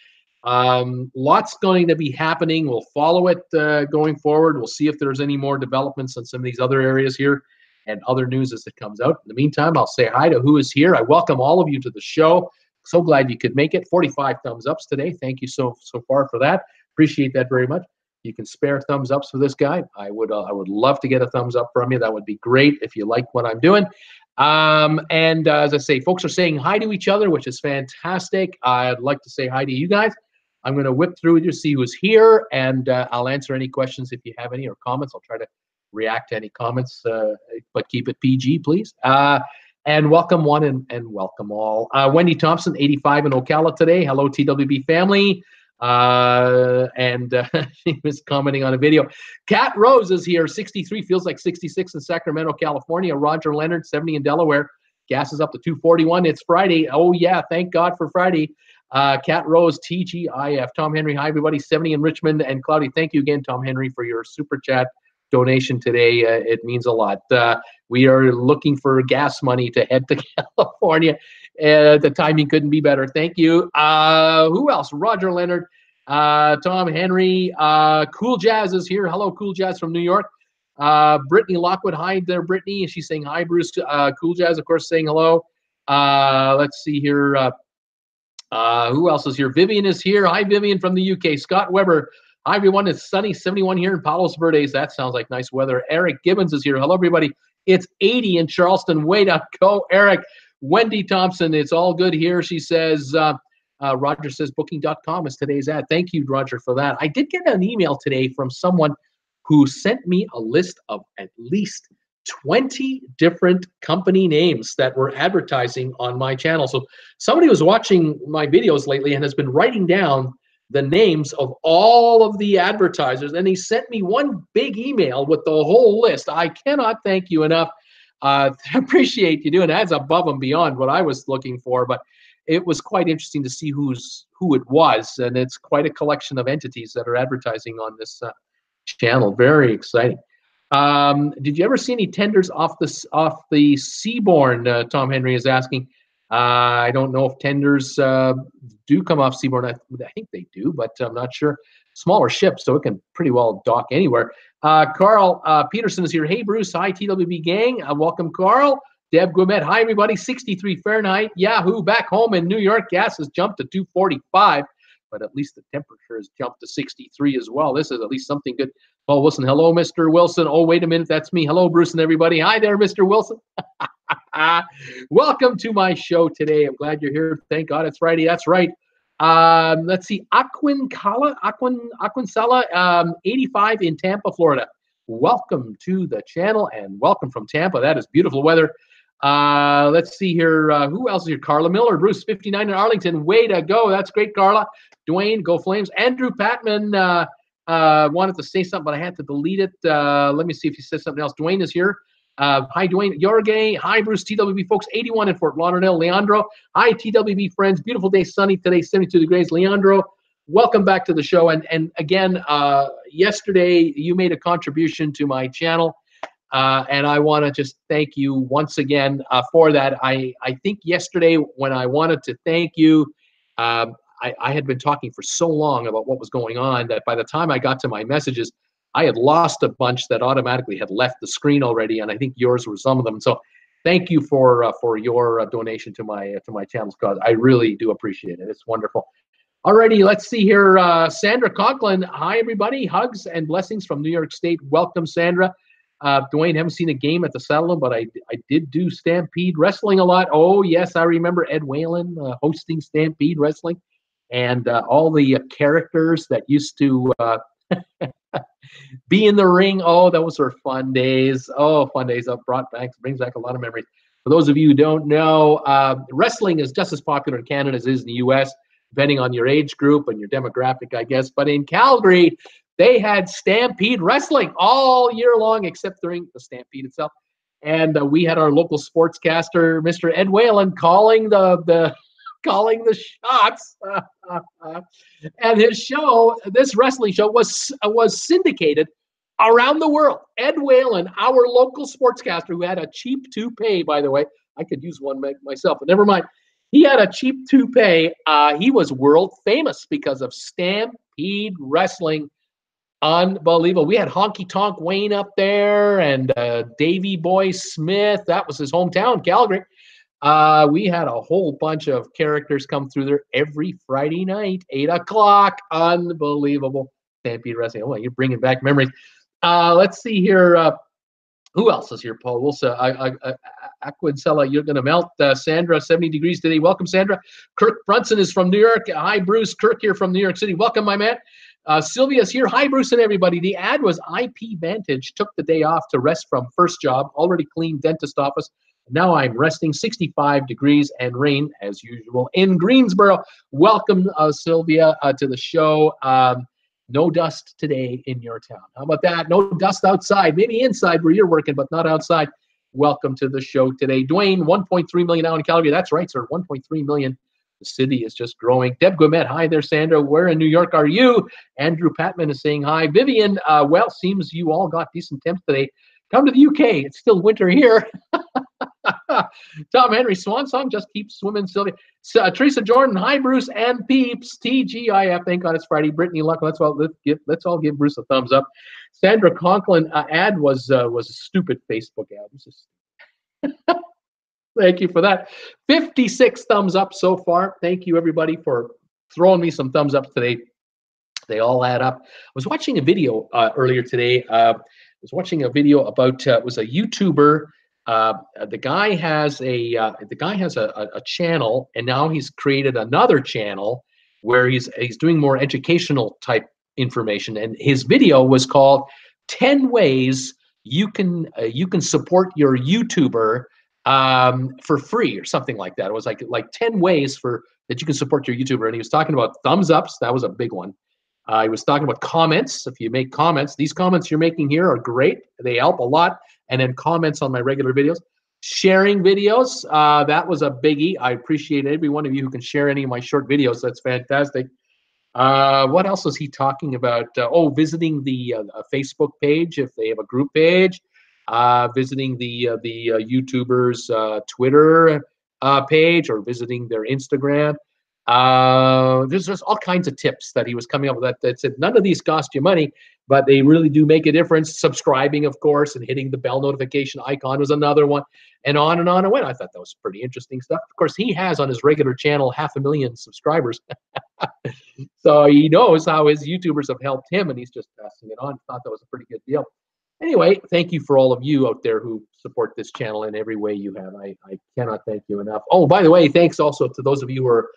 Lots going to be happening. We'll follow it going forward. We'll see if there's any more developments on some of these other areas here and other news as it comes out. In the meantime, I'll say hi to who is here. I welcome all of you to the show. So glad you could make it. 45 thumbs ups today. Thank you so far for that. Appreciate that very much. You can spare thumbs ups for this guy. I would love to get a thumbs up from you. That would be great if you like what I'm doing. And as I say, folks are saying hi to each other, which is fantastic. I'd like to say hi to you guys. I'm going to whip through with you, see who's here, and I'll answer any questions if you have any or comments. I'll try to react to any comments, but keep it PG, please. And welcome one and welcome all. Wendy Thompson, 85 in Ocala today. Hello, TWB family. She was commenting on a video. Kat Rose is here, 63, feels like 66 in Sacramento, California. Roger Leonard, 70 in Delaware. Gas is up to 241. It's Friday. Oh, yeah, thank God for Friday. Kat Rose, TGIF. Tom Henry, hi, everybody. 70 in Richmond. And Cloudy, thank you again, Tom Henry, for your super chat donation today. It means a lot. We are looking for gas money to head to California. The timing couldn't be better. Thank you. Who else? Roger Leonard, Tom Henry, Cool Jazz is here. Hello, Cool Jazz from New York. Brittany Lockwood, hi there, Brittany. She's saying hi, Bruce. Cool Jazz, of course, saying hello. Let's see here. Who else is here? Vivian is here. Hi, Vivian from the UK. Scott Weber. Hi, everyone. It's sunny, 71 here in Palos Verdes. That sounds like nice weather. Eric Gibbons is here. Hello, everybody. It's 80 in Charleston. Way to go, Eric. Wendy Thompson, it's all good here. She says, Roger says booking.com is today's ad. Thank you, Roger, for that. I did get an email today from someone who sent me a list of at least 20 different company names that were advertising on my channel. So somebody was watching my videos lately and has been writing down the names of all of the advertisers, and he sent me one big email with the whole list. I cannot thank you enough. Appreciate you doing that. It's above and beyond what I was looking for, but it was quite interesting to see who it was, and it's quite a collection of entities that are advertising on this channel. Very exciting. Did you ever see any tenders off the Seabourn? Tom Henry is asking. I don't know if tenders do come off Seabourn. I think they do, but I'm not sure. Smaller ships, so it can pretty well dock anywhere. Carl Peterson is here. Hey, Bruce. Hi, TWB gang. Welcome, Carl. Deb Guimet. Hi, everybody. 63 Fahrenheit. Yahoo! Back home in New York, gas has jumped to 245. but at least the temperature has jumped to 63 as well. This is at least something good. Paul Wilson, hello, Mr. Wilson. Oh, wait a minute, that's me. Hello, Bruce and everybody. Hi there, Mr. Wilson. Welcome to my show today. I'm glad you're here. Thank God it's Friday. That's right. Let's see, Aquinsala, 85 in Tampa, Florida. Welcome to the channel and welcome from Tampa. That is beautiful weather. Let's see here. Who else is here? Carla Miller, Bruce, 59 in Arlington. Way to go. That's great, Carla. Dwayne, go Flames. Andrew Patman wanted to say something, but I had to delete it. Let me see if he says something else. Dwayne is here. Hi, Dwayne. Jorge. Hi, Bruce. TWB folks. 81 in Fort Lauderdale. Leandro. Hi, TWB friends. Beautiful day. Sunny today. 72 degrees. Leandro, welcome back to the show. And again, yesterday you made a contribution to my channel. And I want to just thank you once again for that. I think yesterday when I wanted to thank you, I had been talking for so long about what was going on that by the time I got to my messages, I had lost a bunch that automatically had left the screen already, and I think yours were some of them. So thank you for your donation to my channel's cause. I really do appreciate it. It's wonderful. Alrighty, let's see here. Sandra Conklin. Hi, everybody. Hugs and blessings from New York State. Welcome, Sandra. Dwayne, haven't seen a game at the Saddledome, but I did do Stampede Wrestling a lot. Oh, yes, I remember Ed Whalen hosting Stampede Wrestling, and all the characters that used to be in the ring. Oh, those were fun days. Oh, fun days. Brings back a lot of memories. For those of you who don't know, wrestling is just as popular in Canada as it is in the U.S., depending on your age group and your demographic, I guess. But in Calgary, they had Stampede Wrestling all year long, except during the Stampede itself. And we had our local sportscaster, Mr. Ed Whalen, calling the shots. And his show, this wrestling show, was syndicated around the world. Ed Whalen, our local sportscaster, who had a cheap toupee, by the way. I could use one myself, but never mind. He had a cheap toupee. He was world famous because of Stampede Wrestling. Unbelievable. We had Honky Tonk Wayne up there and Davey Boy Smith. That was his hometown, Calgary. We had a whole bunch of characters come through there every Friday night, 8 o'clock. Unbelievable. Stampede Wrestling. Oh, you're bringing back memories. Let's see here. Who else is here, Paul Wilson? Aquinsella, you're going to melt. Sandra, 70 degrees today. Welcome, Sandra. Kirk Brunson is from New York. Hi, Bruce. Kirk here from New York City. Welcome, my man. Sylvia's here. Hi, Bruce and everybody. The ad was IP Vantage. Took the day off to rest from first job. Already clean dentist office. Now I'm resting. 65 degrees and rain, as usual, in Greensboro. Welcome, Sylvia, to the show. No dust today in your town. How about that? No dust outside. Maybe inside where you're working, but not outside. Welcome to the show today. Dwayne, 1.3 million now in Calgary. That's right, sir. 1.3 million. The city is just growing. Deb Guimet, hi there, Sandra. Where in New York are you? Andrew Patman is saying hi. Vivian, well, seems you all got decent temps today. Come to the UK. It's still winter here. Tom Henry, Swan Song, just keep swimming, Sylvia. Teresa Jordan, hi, Bruce and peeps. TGIF, thank God it's Friday. Brittany Luck, let's all give Bruce a thumbs up. Sandra Conklin, ad was a stupid Facebook ad. Thank you for that. 56 thumbs up so far. Thank you, everybody, for throwing me some thumbs up today. They all add up. I was watching a video earlier today. I was watching a video about it was a YouTuber. The guy has a channel, and now he's created another channel where he's doing more educational type information. And his video was called 10 ways you can support your YouTuber for free or something like that. It was like 10 ways that you can support your YouTuber. And he was talking about thumbs ups. That was a big one. He was talking about comments. If you make comments, these comments you're making here are great. They help a lot. And then comments on my regular videos. Sharing videos, that was a biggie. I appreciate every one of you who can share any of my short videos. That's fantastic. What else was he talking about? Visiting the Facebook page if they have a group page. Visiting the YouTubers' Twitter page, or visiting their Instagram. There's just all kinds of tips that he was coming up with that said none of these cost you money, but they really do make a difference. Subscribing, of course, and hitting the bell notification icon was another one, and on and on and went. I thought that was pretty interesting stuff. Of course, he has on his regular channel 500,000 subscribers. So he knows how his YouTubers have helped him, and he's just passing it on. Thought that was a pretty good deal. Anyway, thank you for all of you out there who support this channel in every way you have. I cannot thank you enough. Oh, by the way, thanks also to those of you who are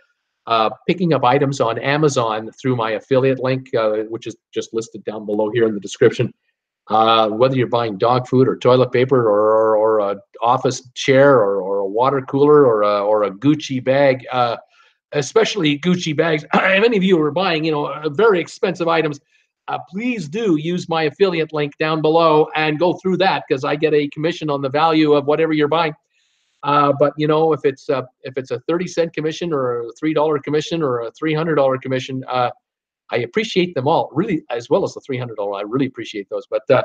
picking up items on Amazon through my affiliate link, which is just listed down below here in the description. Whether you're buying dog food or toilet paper or an office chair or a water cooler or a Gucci bag, especially Gucci bags. If any of you are buying, very expensive items, please do use my affiliate link down below and go through that, because I get a commission on the value of whatever you're buying. But if it's a 30-cent commission or a $3 commission or a $300 commission, I appreciate them all, really, as well as the $300. I really appreciate those, but I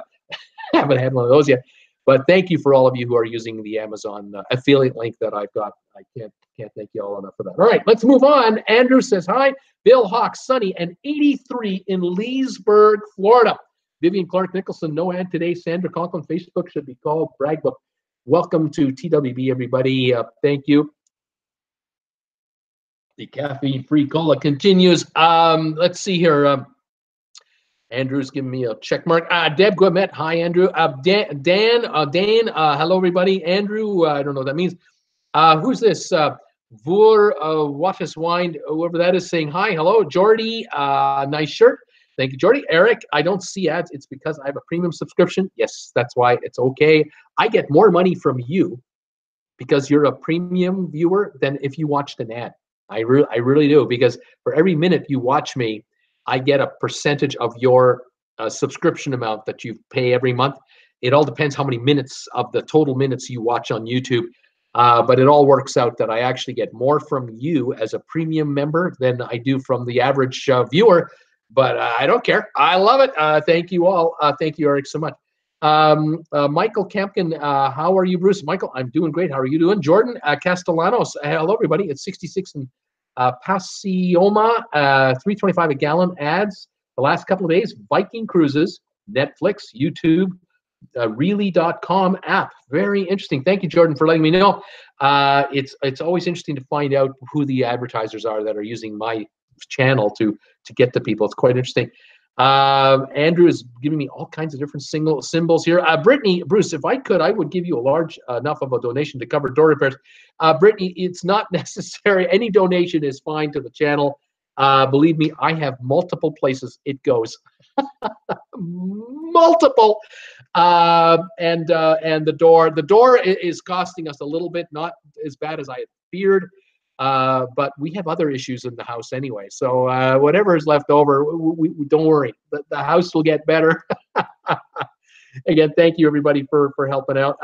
haven't had one of those yet. But thank you for all of you who are using the Amazon affiliate link that I've got. I can't thank you all enough for that. All right, let's move on. Andrew says hi. Bill Hawk, sunny and 83 in Leesburg, Florida. Vivian Clark Nicholson, no ad today. Sandra Conklin, Facebook should be called Brag Book. Welcome to TWB, everybody. Thank you. The caffeine-free cola continues. Let's see here. Andrew's giving me a check mark. Deb Guamet, hi, Andrew. Dan, hello, everybody. Andrew, I don't know what that means. Who's this? What is wine? Whoever that is saying hi. Hello, Jordy. Nice shirt. Thank you, Jordy. Eric, I don't see ads. It's because I have a premium subscription. Yes, that's why. It's okay. I get more money from you because you're a premium viewer than if you watched an ad. I really do, because for every minute you watch me, I get a percentage of your subscription amount that you pay every month. It all depends how many minutes of the total minutes you watch on YouTube. But it all works out that I actually get more from you as a premium member than I do from the average viewer. But I don't care. I love it. Thank you all. Thank you, Eric, so much. Michael Campkin, how are you, Bruce? Michael, I'm doing great. How are you doing? Jordan Castellanos, hello, everybody. It's 66 in Pasioma, 3.25 a gallon ads. The last couple of days, Viking Cruises, Netflix, YouTube, Really.com app. Very interesting. Thank you, Jordan, for letting me know. It's always interesting to find out who the advertisers are that are using my channel to get to people. It's quite interesting. Andrew is giving me all kinds of different symbols here. Brittany, Bruce, if I could, I would give you a large enough of a donation to cover door repairs. Brittany, it's not necessary. Any donation is fine to the channel. Believe me, I have multiple places it goes. Multiple. And the door is costing us a little bit, not as bad as I had feared. But we have other issues in the house anyway. So whatever is left over, we don't worry. The house will get better. Again, thank you, everybody, for helping out.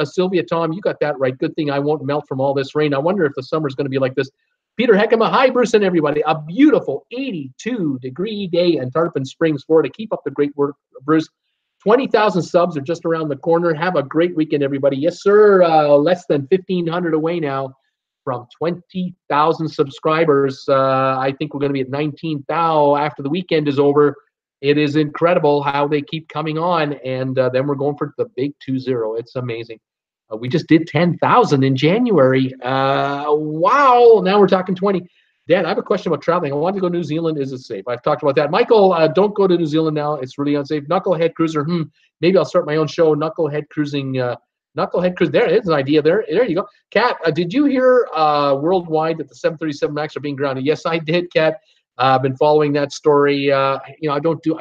Sylvia, Tom, you got that right. Good thing I won't melt from all this rain. I wonder if the summer's going to be like this. Peter Heckema, hi, Bruce and everybody. A beautiful 82-degree day in Tarpon Springs, Florida. Keep up the great work, Bruce. 20,000 subs are just around the corner. Have a great weekend, everybody. Yes, sir. Less than 1,500 away now from 20,000 subscribers. I think we're going to be at 19,000 after the weekend is over. It is incredible how they keep coming on, and then we're going for the big 2-0. It's amazing. We just did 10,000 in January. Wow. Now we're talking 20. Dan, I have a question about traveling. I want to go to New Zealand. Is it safe? I've talked about that. Michael, don't go to New Zealand now. It's really unsafe. Knucklehead Cruiser. Maybe I'll start my own show. Knucklehead Cruising. Knucklehead Cruise. There is an idea there. There you go. Kat, did you hear worldwide that the 737 MAX are being grounded? Yes, I did, Kat. I've been following that story. I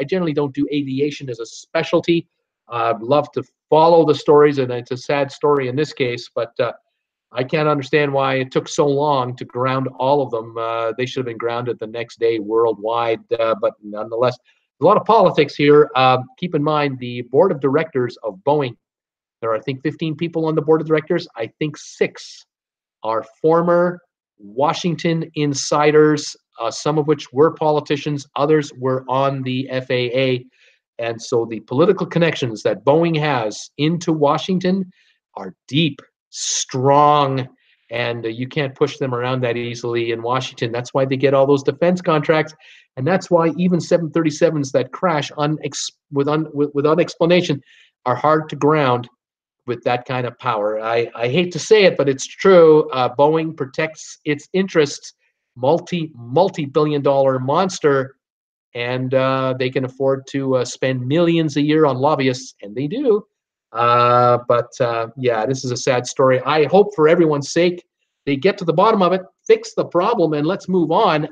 generally don't do aviation as a specialty. I'd love to follow the stories, and it's a sad story in this case, but I can't understand why it took so long to ground all of them. They should have been grounded the next day worldwide, but nonetheless, a lot of politics here. Keep in mind the board of directors of Boeing. There are, I think, 15 people on the board of directors. I think 6 are former Washington insiders, some of which were politicians, others were on the FAA. And so the political connections that Boeing has into Washington are deep, strong, and you can't push them around that easily in Washington. That's why they get all those defense contracts, and that's why even 737s that crash without explanation are hard to ground with that kind of power. I hate to say it, but it's true. Boeing protects its interests, multi-billion-dollar monster, and they can afford to spend millions a year on lobbyists, and they do. But yeah, this is a sad story. I hope for everyone's sake they get to the bottom of it, fix the problem, and let's move on.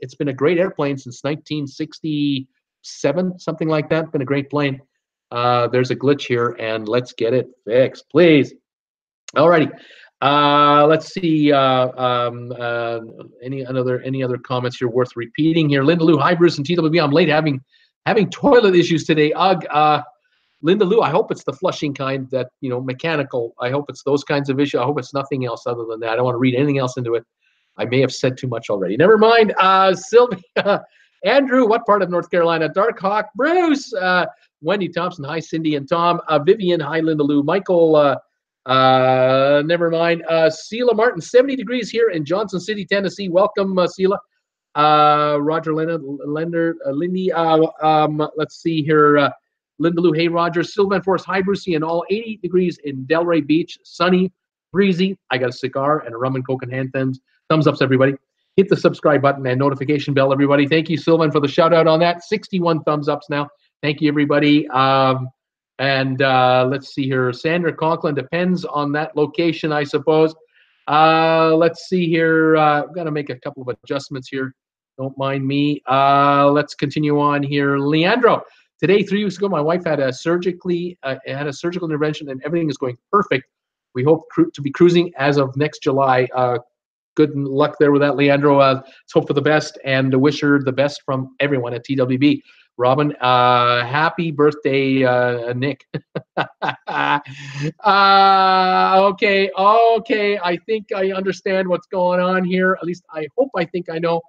It's been a great airplane since 1967, something like that. Been a great plane. There's a glitch here, and let's get it fixed, please. Alrighty. Let's see. Any other comments here worth repeating here? Linda Lou, hi Bruce and TWB. I'm late having toilet issues today. Ugh. Linda Lou, I hope it's the flushing kind, that, mechanical. I hope it's those kinds of issues. I hope it's nothing else other than that. I don't want to read anything else into it. I may have said too much already. Never mind. Sylvia, Andrew, what part of North Carolina? Dark Hawk, Bruce, Wendy Thompson, hi Cindy and Tom. Vivian, hi Linda Lou. Michael, never mind. Sheila Martin, 70 degrees here in Johnson City, Tennessee. Welcome, Sheila. Roger Lindy. Let's see here. Linda Lou, hey Roger. Sylvan Forest, hi Brucey, and all 80 degrees in Delray Beach. Sunny, breezy. I got a cigar and a rum and coke and hand thumbs. Thumbs ups, everybody. Hit the subscribe button and notification bell, everybody. Thank you, Sylvan, for the shout out on that. 61 thumbs ups now. Thank you, everybody. Let's see here. Sandra Conklin, depends on that location, I suppose. Let's see here. I've got to make a couple of adjustments here. Don't mind me. Let's continue on here. Leandro, today, 3 weeks ago, my wife had a surgical intervention, and everything is going perfect. We hope to be cruising as of next July. Good luck there with that, Leandro. Let's hope for the best, and wish her the best from everyone at TWB. Robin, happy birthday, Nick. Okay. I think I understand what's going on here. At least I hope I think I know.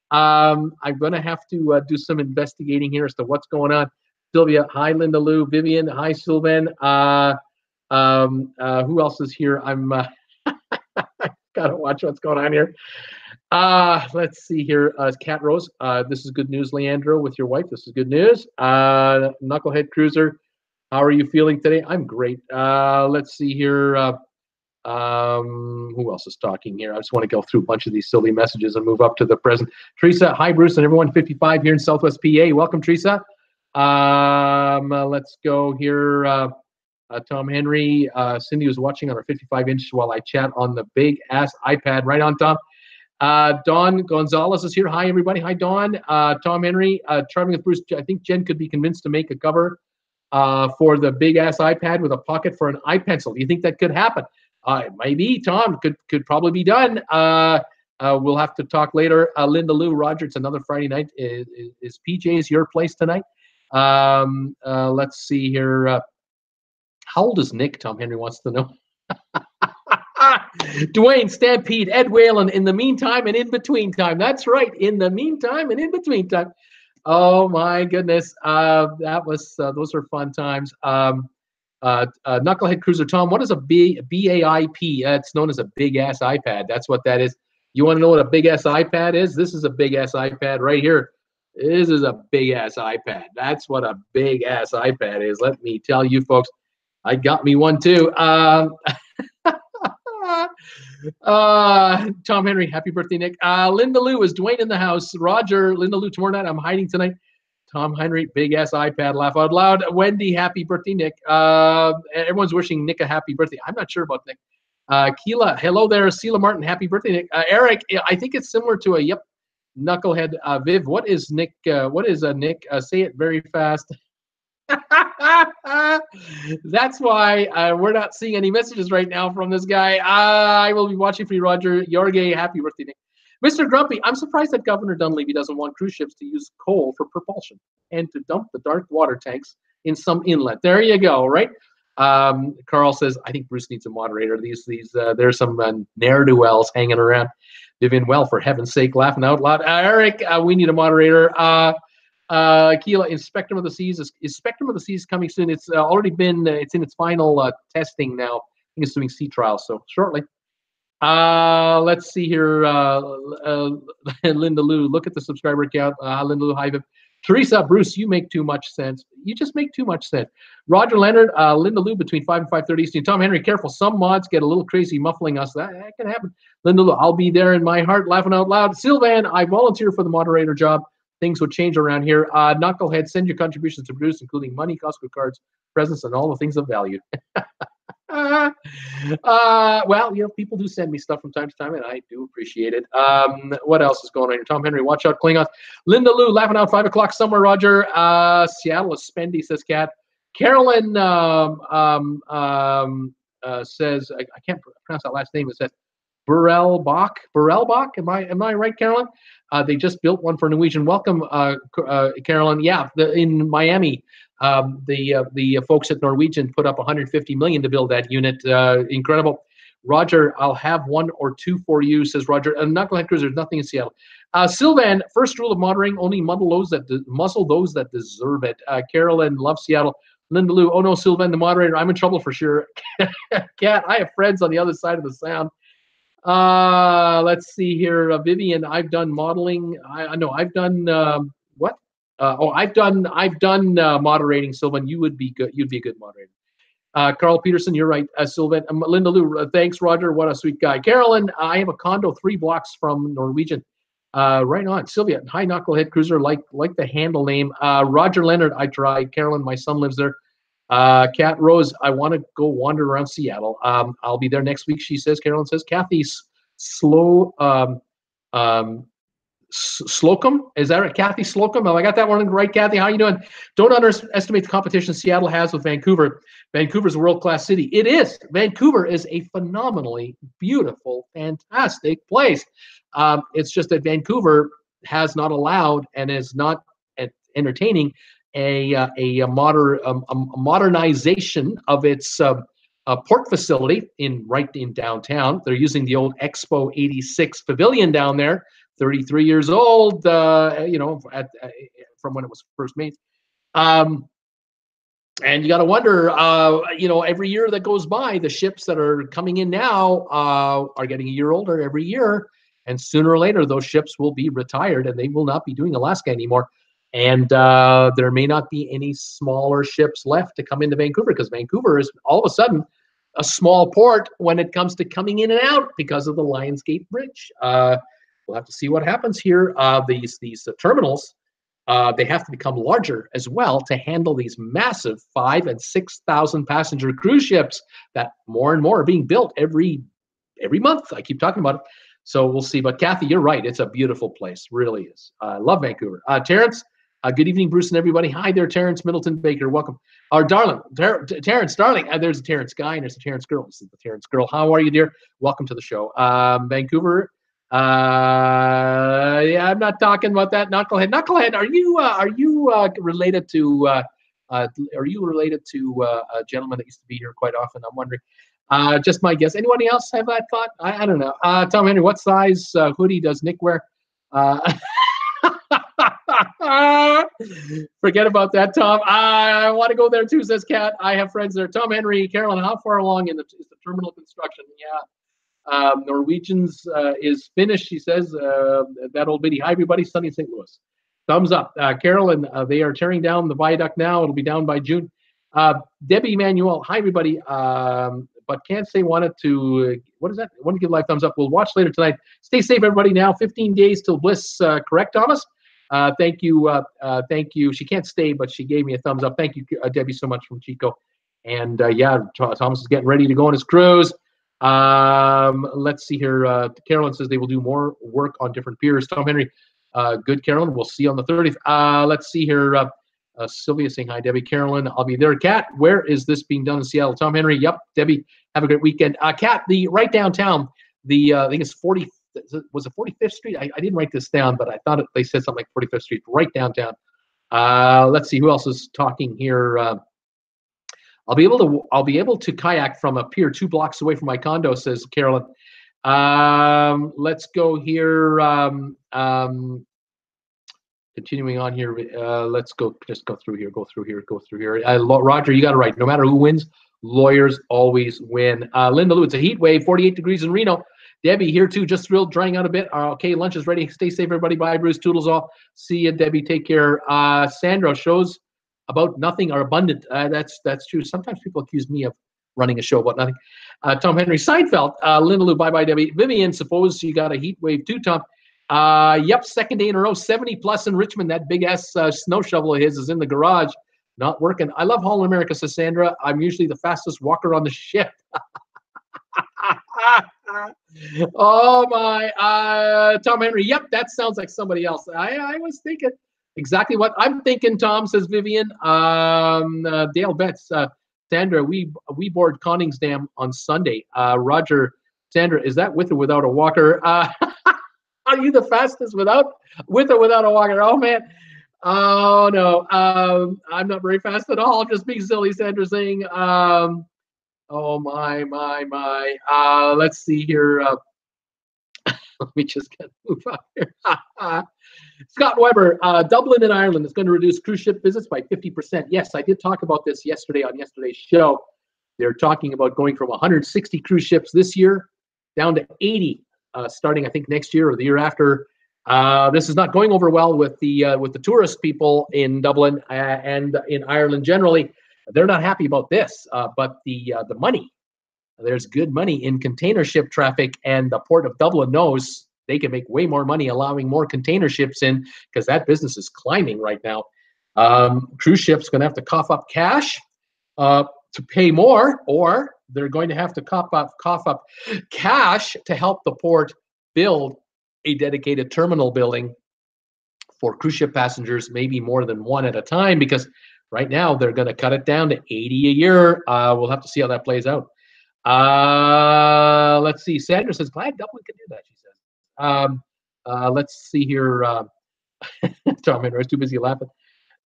I'm going to have to do some investigating here as to what's going on. Sylvia, hi, Linda Lou. Vivian, hi, Sylvan. Who else is here? I'm gotta watch what's going on here. Let's see here. Cat Rose, this is good news, Leandro, with your wife. This is good news. Knucklehead Cruiser, how are you feeling today? I'm great. Let's see here. Who else is talking here? I just want to go through a bunch of these silly messages and move up to the present. Teresa, hi, Bruce, and everyone 55 here in Southwest PA. Welcome, Teresa. Let's go here. Tom Henry, Cindy was watching on our 55-inch while I chat on the big ass iPad. Right on, Tom. Don Gonzalez is here. Hi, everybody. Hi, Don. Tom Henry, traveling with Bruce. I think Jen could be convinced to make a cover for the big ass iPad with a pocket for an iPencil. Do you think that could happen? Maybe, Tom. Could probably be done. We'll have to talk later. Linda Lou, Roger, it's another Friday night. Is PJ's your place tonight? Let's see here. How old is Nick? Tom Henry wants to know. Dwayne, Stampede, Ed Whalen, in the meantime and in between time. That's right, in the meantime and in between time. Oh my goodness, that was those are fun times. Knucklehead Cruiser, Tom, what is a BAIP? It's known as a big ass iPad. That's what that is. You want to know what a big ass iPad is? This is a big ass iPad right here. This is a big ass iPad. That's what a big ass iPad is. Let me tell you, folks. I got me one too. Tom Henry, happy birthday, Nick. Linda Lou, is Dwayne in the house? Roger, Linda Lou, tomorrow night, I'm hiding tonight. Tom Henry, big ass iPad, laugh out loud. Wendy, happy birthday, Nick. Everyone's wishing Nick a happy birthday. I'm not sure about Nick. Keela, hello there. Sheila Martin, happy birthday, Nick. Eric, I think it's similar to a knucklehead. Viv, what is Nick? What is a Nick? Say it very fast. That's why we're not seeing any messages right now from this guy. I will be watching for you, Roger. Yorge, happy birthday, Nick. Mr. Grumpy, I'm surprised that Governor Dunleavy doesn't want cruise ships to use coal for propulsion and to dump the dark water tanks in some inlet. There you go, right? Carl says, I think Bruce needs a moderator. There's some ne'er-do-wells hanging around. Vivian, well, for heaven's sake, laughing out loud. Eric, we need a moderator. Keela, is Spectrum of the Seas is Spectrum of the Seas coming soon? It's already been it's in its final testing now. I think it's doing sea trials, so shortly. Let's see here. Linda Lou, look at the subscriber count. Linda Lou, hi. Teresa, Bruce, you make too much sense. You just make too much sense. Roger Leonard, Linda Lou, between 5 and 5:30 Eastern. Tom Henry, careful. Some mods get a little crazy muffling us. That can happen. Linda Lou, I'll be there in my heart, laughing out loud. Sylvan, I volunteer for the moderator job. Things would change around here. Knucklehead, send your contributions to Bruce, including money, Costco cards, presents, and all the things of value. Well, you know, people do send me stuff from time to time, and I do appreciate it. What else is going on here? Tom Henry, watch out, Klingons. Linda Lou, laughing out 5 o'clock somewhere, Roger. Seattle is spendy, says Kat. Carolyn says, I can't pronounce that last name. It says Burrellbach. Am I right, Carolyn? They just built one for Norwegian. Welcome, Carolyn. Yeah, in Miami. The folks at Norwegian put up $150 million to build that unit. Incredible. Roger, I'll have 1 or 2 for you, says Roger. Knucklehead Cruiser, there's nothing in Seattle. Sylvan, first rule of monitoring, only muzzle those that deserve it. Carolyn, love Seattle. Linda Lou, oh no, Sylvan, the moderator, I'm in trouble for sure. Kat, I have friends on the other side of the sound. Let's see here. Vivian, I've done modeling. I've done what? I've done moderating, Sylvan. You would be good. You'd be a good moderator. Carl Peterson, you're right. Sylvan, Linda Lou, thanks, Roger. What a sweet guy. Carolyn, I have a condo 3 blocks from Norwegian. Right on. Sylvia, hi, Knucklehead Cruiser. Like the handle name. Roger Leonard, I tried. Carolyn, my son lives there. Kat Rose, I want to go wander around Seattle. I'll be there next week, she says. Carolyn says. Kathy Slocum, is that right? Kathy Slocum, have I got that one right, Kathy? How you doing? Don't underestimate the competition Seattle has with Vancouver. Vancouver's a world-class city. It is. Vancouver is a phenomenally beautiful, fantastic place. It's just that Vancouver has not allowed and is not entertaining a modernization of its port facility right in downtown. They're using the old Expo 86 pavilion down there, 33 years old, you know, from when it was first made. And you got to wonder, you know, every year that goes by, the ships that are coming in now are getting a year older every year. And sooner or later, those ships will be retired and they will not be doing Alaska anymore. And there may not be any smaller ships left to come into Vancouver, because Vancouver is all of a sudden a small port when it comes to coming in and out because of the Lionsgate Bridge. We'll have to see what happens here. These terminals, they have to become larger as well to handle these massive 5,000 and 6,000 passenger cruise ships that more and more are being built every month. I keep talking about it. So we'll see. But Kathy, you're right. It's a beautiful place. Really is. I love Vancouver. Terrence, good evening, Bruce and everybody. Hi there, Terrence Middleton Baker. Welcome. Our darling, Terrence, darling. There's a Terrence guy and there's a Terrence girl. This is the Terrence girl. How are you, dear? Welcome to the show. Vancouver. Yeah, I'm not talking about that. Knucklehead. Knucklehead, are you related to a gentleman that used to be here quite often? I'm wondering. Just my guess. Anybody else have that thought? I don't know. Tom Henry, what size hoodie does Nick wear? Forget about that, Tom. I want to go there too, says Kat. I have friends there. Tom Henry, Carolyn, how far along is the terminal construction? Yeah. Norwegians is finished, she says. That old biddy. Hi, everybody. Sunny in St. Louis. Thumbs up. Carolyn, they are tearing down the viaduct now. It'll be down by June. Debbie Manuel. Hi, everybody. But can't say wanted to, what is that? Want to give live thumbs up. We'll watch later tonight. Stay safe, everybody. Now 15 days till Bliss. Correct, Thomas? Thank you. Thank you. She can't stay, but she gave me a thumbs up. Thank you, Debbie, so much from Chico. And yeah, Thomas is getting ready to go on his cruise. Let's see here. Carolyn says they will do more work on different piers. Tom Henry, good, Carolyn. We'll see you on the 30th. Let's see here. Sylvia saying hi, Debbie. Carolyn, I'll be there. Kat, where is this being done in Seattle? Tom Henry, yep. Debbie, have a great weekend. Kat, the right downtown, I think it's 40. Was it 45th Street? I didn't write this down, but I thought they said something like 45th Street, right downtown. Let's see who else is talking here. I'll be able to kayak from a pier 2 blocks away from my condo, says Carolyn. Let's go here. Continuing on here, let's just go through here. Roger, you got it right. No matter who wins, lawyers always win. Linda Lou, it's a heat wave, 48 degrees in Reno. Debbie here too, just thrilled, drying out a bit. Okay, lunch is ready. Stay safe, everybody. Bye, Bruce. Toodles all. See you, Debbie. Take care. Sandra, shows about nothing are abundant. That's true. Sometimes people accuse me of running a show about nothing. Tom Henry, Seinfeld, Linda Lou, bye-bye, Debbie. Vivian, suppose you got a heat wave too, Tom. Yep, second day in a row, 70 plus in Richmond. That big-ass snow shovel of his is in the garage, not working. I love Holland America, says Sandra. I'm usually the fastest walker on the ship. Oh my, Tom Henry. Yep, that sounds like somebody else. I was thinking exactly what I'm thinking. Tom, says Vivian. Dale Betts, Sandra. We board Conningsdam on Sunday. Roger, Sandra, is that with or without a walker? Are you the fastest with or without a walker? Oh man. Oh no. I'm not very fast at all. I'm just being silly. Sandra saying. Oh my. Let's see here. Let me just move out here. Scott Weber, Dublin in Ireland is going to reduce cruise ship visits by 50%. Yes, I did talk about this yesterday on yesterday's show. They're talking about going from 160 cruise ships this year down to 80, starting I think next year or the year after. This is not going over well with the tourist people in Dublin and in Ireland generally. They're not happy about this, but the money. There's good money in container ship traffic, and the Port of Dublin knows they can make way more money allowing more container ships in because that business is climbing right now. Cruise ships going to have to cough up cash to pay more, or they're going to have to cough up cash to help the port build a dedicated terminal building for cruise ship passengers, maybe more than one at a time, because right now they're going to cut it down to 80 a year. We'll have to see how that plays out. Let's see. Sandra says, glad Dublin can do that, she says. Let's see here. Tom Henry is too busy laughing.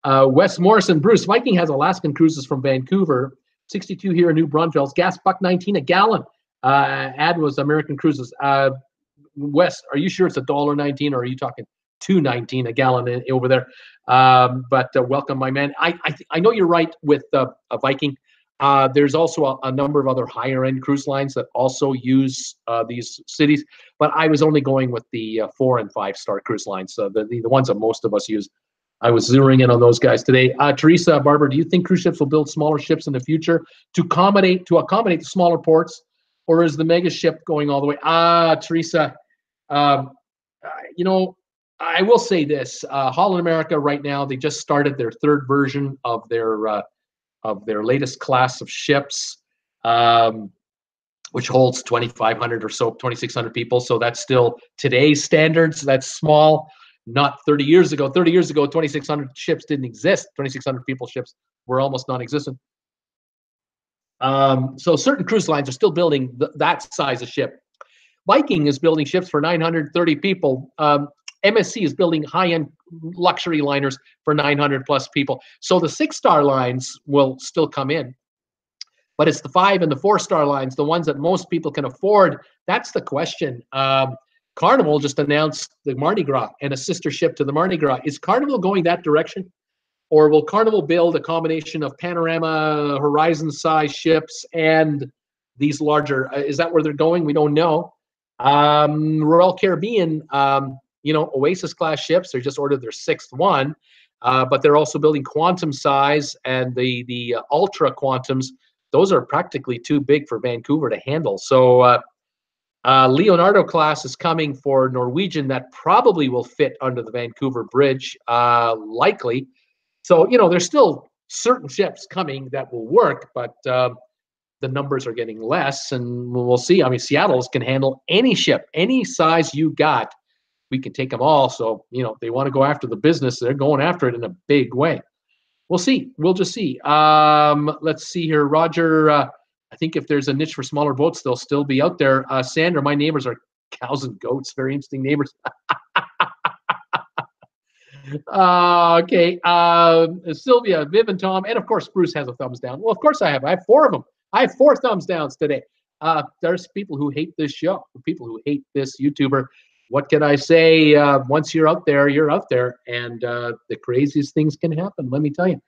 Wes Morrison, Bruce, Viking has Alaskan cruises from Vancouver, 62 here in New Braunfels, gas $1.19 a gallon. Ad was American Cruises. Wes, are you sure it's $1.19 or are you talking $2.19 a gallon over there? But welcome, my man. I know you're right with a Viking. There's also a number of other higher end cruise lines that also use these cities, but I was only going with the 4 and 5 star cruise lines, so the ones that most of us use. I was zeroing in on those guys today. Teresa Barber, do you think cruise ships will build smaller ships in the future to accommodate the smaller ports, or is the mega ship going all the way? Teresa, you know, I will say this: Holland America right now, they just started their 3rd version of their latest class of ships, which holds 2,500 or so, 2,600 people. So that's still today's standards. That's small. Not 30 years ago. 30 years ago, 2,600 ships didn't exist. 2,600 people ships were almost non-existent. So certain cruise lines are still building that size of ship. Viking is building ships for 930 people. MSC is building high-end luxury liners for 900 plus people. So the 6-star lines will still come in, but it's the 5 and the 4-star lines, the ones that most people can afford. That's the question. Carnival just announced the Mardi Gras and a sister ship to the Mardi Gras. Is Carnival going that direction? Or will Carnival build a combination of Panorama, Horizon-size ships and these larger? Is that where they're going? We don't know. Royal Caribbean, Oasis-class ships. They just ordered their 6th one, but they're also building Quantum size and the Ultra Quantums. Those are practically too big for Vancouver to handle. So Leonardo class is coming for Norwegian that probably will fit under the Vancouver Bridge, likely. So, there's still certain ships coming that will work, but the numbers are getting less, and we'll see. I mean, Seattle's can handle any ship, any size you got. We can take them all. So, if they want to go after the business, they're going after it in a big way. We'll see. We'll just see. Let's see here. Roger, I think if there's a niche for smaller boats, they'll still be out there. Sandra, my neighbors are cows and goats. Very interesting neighbors. Okay. Sylvia, Viv, and Tom, and of course, Bruce has a thumbs down. Well, of course I have. I have 4 of them. I have 4 thumbs downs today. There's people who hate this show, people who hate this YouTuber. What can I say? Once you're out there, you're out there, and the craziest things can happen. Let me tell you,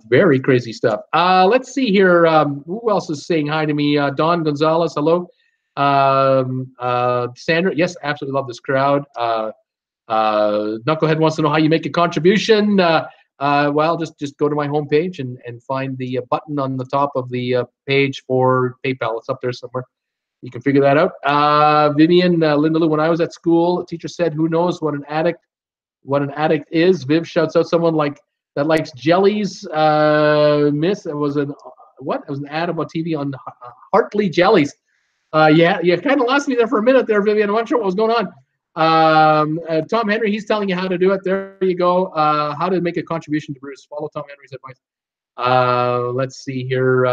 very crazy stuff. Let's see here. Who else is saying hi to me? Don Gonzalez, hello. Sandra, yes, absolutely love this crowd. Knucklehead wants to know how you make a contribution. Well, just go to my homepage and find the button on the top of the page for PayPal. It's up there somewhere. You can figure that out. Vivian, Linda Lou, when I was at school, a teacher said, "Who knows what an addict is?" Viv shouts out someone like that likes jellies. Miss, it was an what? It was an ad about TV on Hartley jellies. Yeah, you kind of lost me there for a minute there, Vivian. I'm not sure what was going on. Tom Henry, he's telling you how to do it. There you go. How to make a contribution to Bruce. Follow Tom Henry's advice. Let's see here.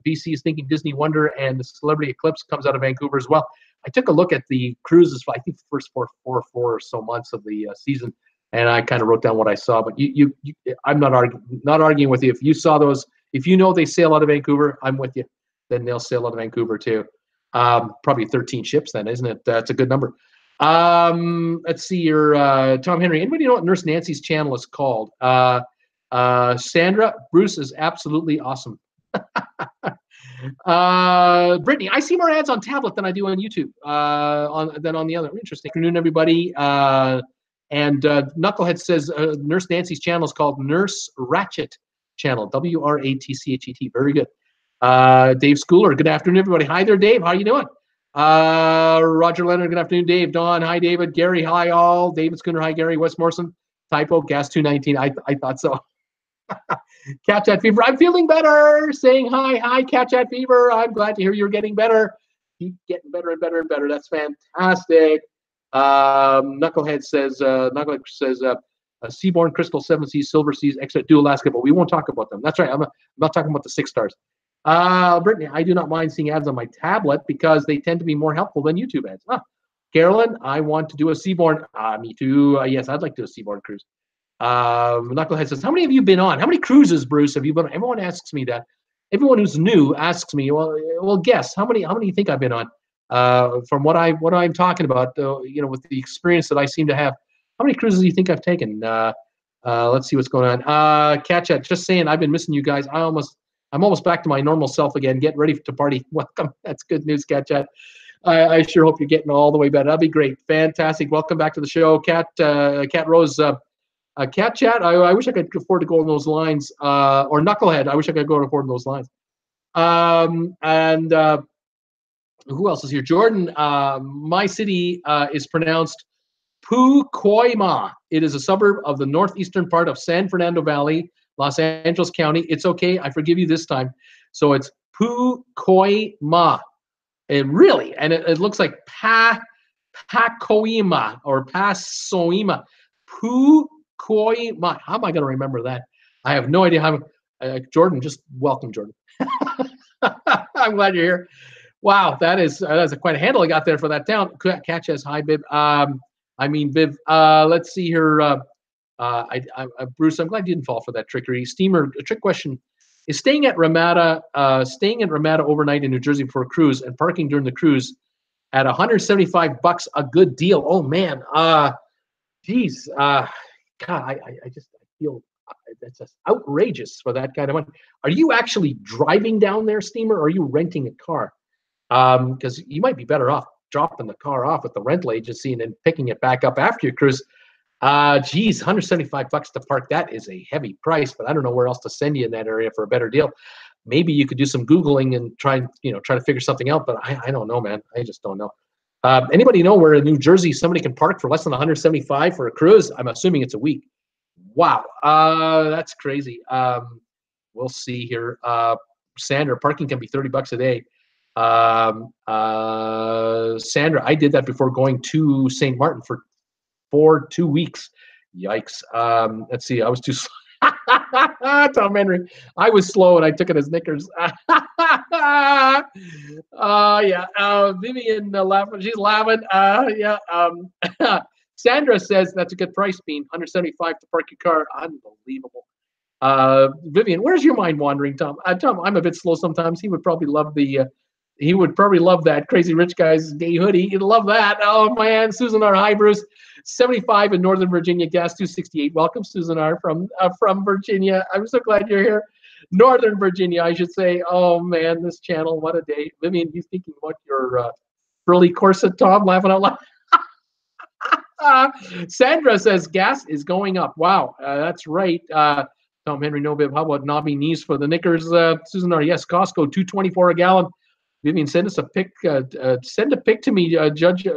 BC is thinking Disney Wonder and the Celebrity Eclipse comes out of Vancouver as well. I took a look at the cruises for I think the first four or so months of the season, and I kind of wrote down what I saw. But I'm not arguing with you. If you saw those, if you know they sail out of Vancouver, I'm with you. Then they'll sail out of Vancouver too. Probably 13 ships then, isn't it? That's a good number. Let's see your Tom Henry. Anybody know what Nurse Nancy's channel is called? Sandra, Bruce is absolutely awesome. Brittany, I see more ads on tablet than I do on YouTube than on the other. Interesting. Good afternoon, everybody. And Knucklehead says Nurse Nancy's channel is called Nurse Ratchet Channel, WRATCHET. Very good. Dave Schooler, good afternoon, everybody. Hi there, Dave. How you doing? Roger Leonard, good afternoon, Dave. Don, hi, David. Gary, hi, all. David Schooner, hi, Gary. Wes Morrison, typo, gas 219. I thought so. Cat Chat Fever, I'm feeling better. Saying hi, Cat Chat Fever. I'm glad to hear you're getting better. Keep getting better and better and better. That's fantastic. Knucklehead says, Seaborn, Crystal, Seven Seas, Silver Seas, extra do Alaska, but we won't talk about them. That's right. I'm not talking about the 6 stars. Brittany, I do not mind seeing ads on my tablet because they tend to be more helpful than YouTube ads. Carolyn, I want to do a Seaborn. Me too. Yes, I'd like to do a Seaborn cruise. Knucklehead says, how many have you been on? How many cruises, Bruce, have you been on? Everyone asks me that. Everyone who's new asks me, well, guess how many you think I've been on? From what I'm talking about, with the experience that I seem to have, how many cruises do you think I've taken? Let's see what's going on. Cat Chat, just saying, I've been missing you guys. I'm almost back to my normal self again. Get ready to party. Welcome. That's good news, Cat Chat. I sure hope you're getting all the way better. That'd be great. Fantastic. Welcome back to the show, Cat Rose. Cat Chat, I wish I could afford to go on those lines. Or Knucklehead, I wish I could go and afford those lines. Who else is here? Jordan, my city is pronounced Pukoima. It is a suburb of the northeastern part of San Fernando Valley, Los Angeles County. It's okay. I forgive you this time. So it's Pukoima. And it looks like Pacoima or Pasoima. Pukoima. How am I going to remember that? I have no idea how. Jordan, just welcome, Jordan. I'm glad you're here. Wow, that's quite a handle I got there for that town. Catch us. Hi, Bib. Viv. Let's see here. Bruce, I'm glad you didn't fall for that trickery. Steamer, a trick question. Is staying at Ramada overnight in New Jersey before a cruise and parking during the cruise at $175 a good deal? Oh, man. Geez. God, I feel that's just outrageous for that kind of money. Are you actually driving down there, Steamer, or are you renting a car? Because you might be better off dropping the car off at the rental agency and then picking it back up after your cruise. Geez, $175 to park. That is a heavy price, but I don't know where else to send you in that area for a better deal. Maybe you could do some Googling and try to figure something out, but I don't know, man. I just don't know. Anybody know where in New Jersey somebody can park for less than $175 for a cruise? I'm assuming it's a week. Wow. That's crazy. We'll see here. Sandra, parking can be $30 a day. Sandra, I did that before going to St. Martin for 2 weeks. Yikes. Let's see. I was too slow. Tom Henry. I was slow and I took it as knickers. Yeah. Vivian laughing. She's laughing. Yeah. Sandra says that's a good price, Bean. $175 to park your car. Unbelievable. Vivian, where's your mind wandering, Tom? Tom, I'm a bit slow sometimes. He would probably love that Crazy Rich Guy's gay hoodie. He'd love that. Oh man, Susan R. Hi, Bruce. 75 in Northern Virginia, gas 268. Welcome, Susan R. from Virginia. I'm so glad you're here. Northern Virginia, I should say. Oh man, this channel, what a day. Vivian, you thinking about your frilly corset, Tom, laughing out loud. Sandra says gas is going up. Wow, that's right. Tom Henry, no bib. How about knobby knees for the knickers? Susan R. Yes, Costco, $2.24 a gallon. Vivian, send us a pic. Send a pic to me. Judge.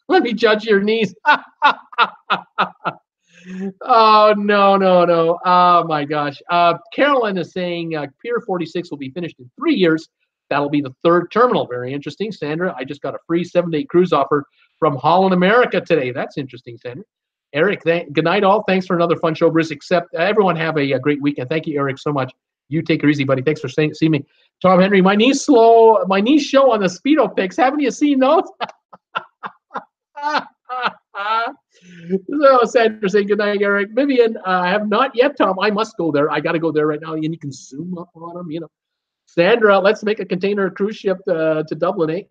Let me judge your knees. Oh no. Oh my gosh. Carolyn is saying Pier 46 will be finished in 3 years. That'll be the third terminal. Very interesting, Sandra. I just got a free 7-day cruise offer from Holland America today. That's interesting, Sandra. Eric, good night all. Thanks for another fun show, Bruce. Except everyone have a great weekend. Thank you, Eric, so much. You take it easy, buddy. Thanks for seeing me. Tom Henry, my knees slow. My knees show on the Speedo pics. Haven't you seen those? So Sandra saying good night, Eric. Vivian, I have not yet, Tom. I must go there. I got to go there right now, and you can zoom up on them. You know, Sandra, let's make a container cruise ship to Dublin, eh?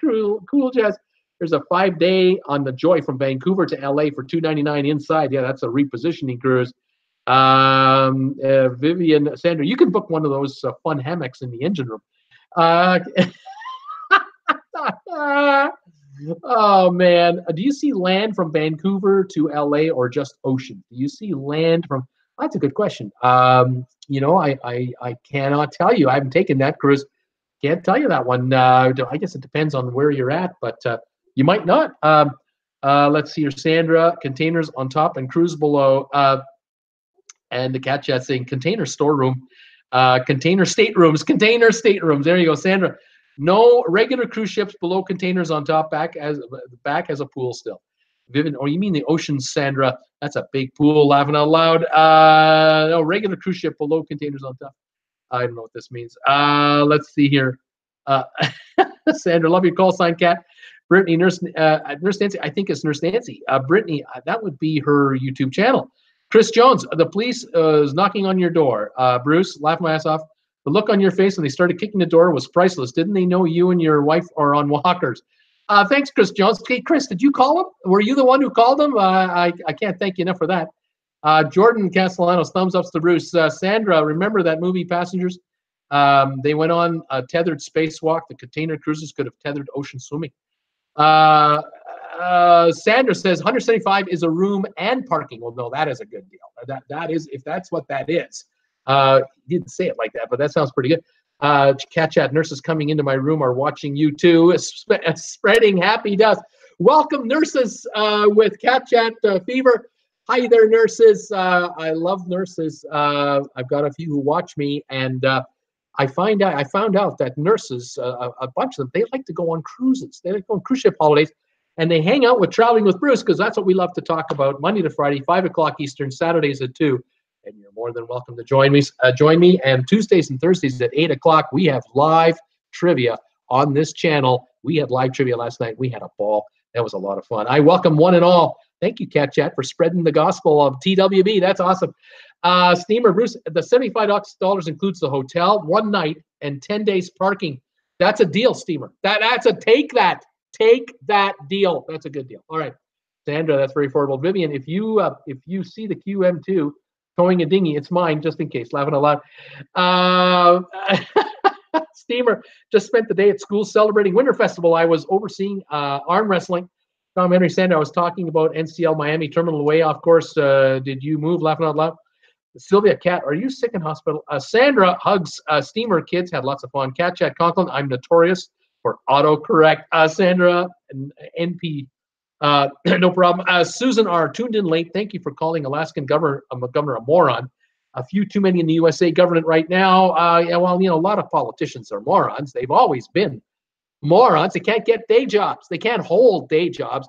Cool Jazz. There's a 5-day on the Joy from Vancouver to LA for $2.99 inside. Yeah, that's a repositioning cruise. Vivian, Sandra, you can book one of those fun hammocks in the engine room. Oh man, do you see land from Vancouver to LA or just ocean? Do you see land from? That's a good question. You know, I cannot tell you. I haven't taken that cruise. Can't tell you that one. I guess it depends on where you're at, but you might not. Let's see here, Sandra. Containers on top and cruise below. And the cat chat saying container storeroom, container staterooms. There you go, Sandra. No regular cruise ships below, containers on top, back as a pool still. Vivian, oh, you mean the ocean, Sandra? That's a big pool, laughing out loud. No, regular cruise ship below, containers on top. I don't know what this means. Let's see here. Sandra, love your call sign, cat. Brittany, Nurse Nancy, I think it's Nurse Nancy. Brittany, that would be her YouTube channel. Chris Jones, the police is knocking on your door. Bruce, laugh my ass off. The look on your face when they started kicking the door was priceless. Didn't they know you and your wife are on walkers? Thanks, Chris Jones. Okay, Chris, did you call him? Were you the one who called him? I can't thank you enough for that. Jordan Castellanos, thumbs ups to Bruce. Sandra, remember that movie Passengers? They went on a tethered spacewalk. The container cruises could have tethered ocean swimming. Sandra says 175 is a room and parking. Well, no, that is a good deal. That is, if that's what that is. He didn't say it like that, but that sounds pretty good. Cat chat nurses coming into my room are watching you too. Spreading happy dust. Welcome, nurses, with cat chat fever. Hi there, nurses. I love nurses. I've got a few who watch me, and I found out that nurses, a bunch of them, they like to go on cruises. They like to go on cruise ship holidays, and they hang out with Traveling with Bruce because that's what we love to talk about. Monday to Friday, 5 o'clock Eastern, Saturdays at 2. And you're more than welcome to join me. And Tuesdays and Thursdays at 8 o'clock, we have live trivia on this channel. We had live trivia last night. We had a ball. That was a lot of fun. I welcome one and all. Thank you, Cat Chat, for spreading the gospel of TWB. That's awesome. Steamer Bruce, the $75 includes the hotel, 1 night, and 10 days parking. That's a deal, Steamer. That's a take that deal. That's a good deal. All right, Sandra, that's very affordable. Vivian, if you see the QM2 towing a dinghy, it's mine, just in case. Laughing a lot. Steamer just spent the day at school celebrating Winter Festival. I was overseeing arm wrestling. Tom Henry Sandra, I was talking about NCL Miami Terminal Way. Of course, did you move? Laughing out loud. Sylvia Cat, are you sick in hospital? Sandra hugs Steamer kids, had lots of fun. Cat Chat Conklin, I'm notorious for autocorrect. Sandra, NP, no problem. Susan R, tuned in late. Thank you for calling Alaskan governor a moron. A few too many in the USA government right now. Yeah, well, you know, a lot of politicians are morons. They've always been morons. They can't get day jobs. They can't hold day jobs.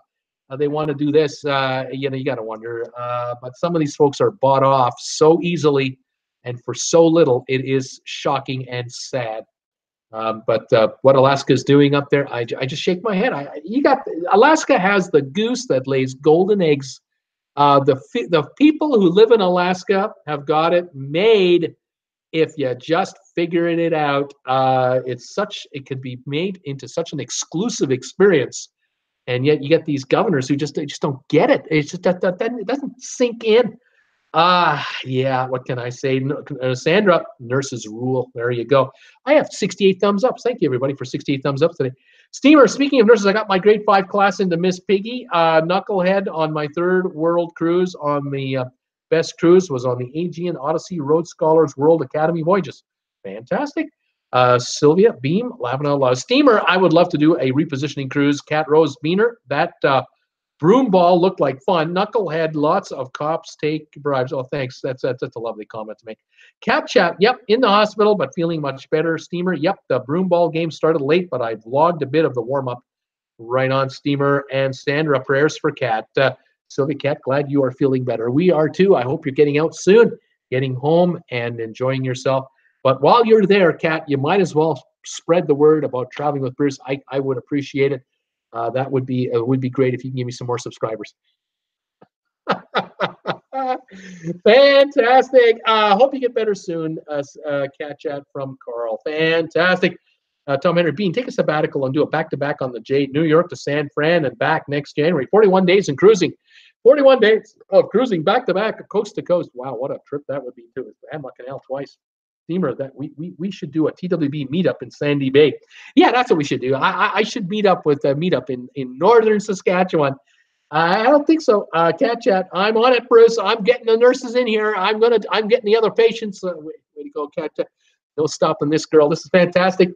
They want to do this. You know, you got to wonder. But some of these folks are bought off so easily and for so little. It is shocking and sad. But what Alaska is doing up there, I just shake my head. Alaska has the goose that lays golden eggs. The people who live in Alaska have got it made. If you just figure it out, it could be made into such an exclusive experience, and yet you get these governors who just don't get it. It's just that it doesn't sink in. Yeah, what can I say? Sandra, nurses rule. There you go. I have 68 thumbs up. Thank you, everybody, for 68 thumbs up today. Steamer, speaking of nurses, I got my grade 5 class into Miss Piggy. Knucklehead on my third world cruise on the best cruise was on the Aegean Odyssey Road Scholars World Academy Voyages. Fantastic. Sylvia, Beam, Lavina, Steamer, I would love to do a repositioning cruise. Cat Rose, Beaner, that broom ball looked like fun. Knucklehead, lots of cops take bribes. Oh, thanks. That's a lovely comment to make. Cap Chat, yep, in the hospital, but feeling much better. Steamer, yep, the broom ball game started late, but I've logged a bit of the warm-up. Right on, Steamer. And Sandra, prayers for Cat. Sylvia, Cat, glad you are feeling better. We are too. I hope you're getting out soon, getting home and enjoying yourself. But while you're there, Cat, you might as well spread the word about traveling with Bruce. I would appreciate it. That would be great if you can give me some more subscribers. Fantastic. Hope you get better soon. Cat Chat from Carl. Fantastic. Tom Henry Bean, take a sabbatical and do a back-to-back on the Jade, New York to San Fran and back next January. 41 days in cruising. 41 days of cruising back-to-back, coast to coast. Wow, what a trip that would be too. Panama Canal twice. Steamer, that we should do a TWB meetup in Sandy Bay. Yeah, that's what we should do. I should meet up with a meetup in northern Saskatchewan. I don't think so. Cat Chat, I'm on it, Bruce. I'm getting the nurses in here. I'm getting the other patients. Way to go, Cat Chat. No stopping this girl. This is fantastic.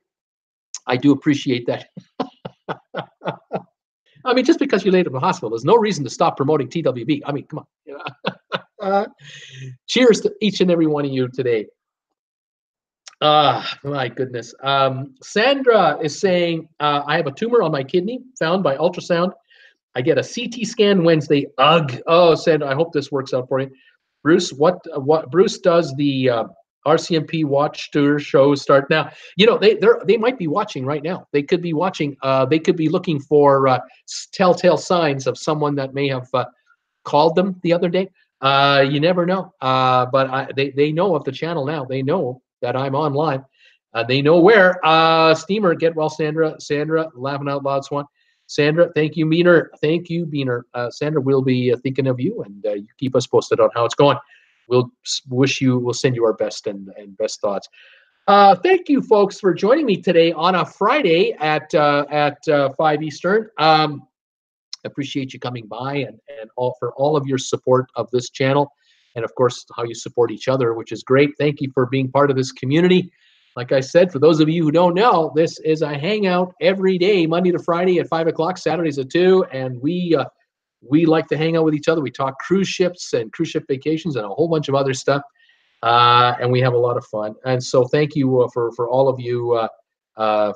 I do appreciate that. I mean, just because you're late at the hospital, there's no reason to stop promoting TWB. I mean, come on. You know? Cheers to each and every one of you today. My goodness. Sandra is saying, I have a tumor on my kidney found by ultrasound. I get a CT scan Wednesday. Ugh. Oh, Sandra, I hope this works out for you. Bruce, what Bruce does the RCMP watch tour shows start now? You know, they might be watching right now. They could be watching. They could be looking for telltale signs of someone that may have called them the other day. You never know. But they know of the channel now. They know that I'm online. They know where. Steamer, get well, Sandra. Sandra, laughing out loud, Swan. Sandra, thank you, Beaner. Thank you, Beaner. Sandra, we'll be thinking of you, and you keep us posted on how it's going. We'll send you our best and best thoughts. Thank you, folks, for joining me today on a Friday at 5 Eastern. Appreciate you coming by and for all of your support of this channel, and of course how you support each other, which is great. Thank you for being part of this community. Like I said, for those of you who don't know, this is a hangout every day, Monday to Friday at 5 o'clock, Saturdays at 2, and we like to hang out with each other. We talk cruise ships and cruise ship vacations and a whole bunch of other stuff, and we have a lot of fun. And so thank you for all of you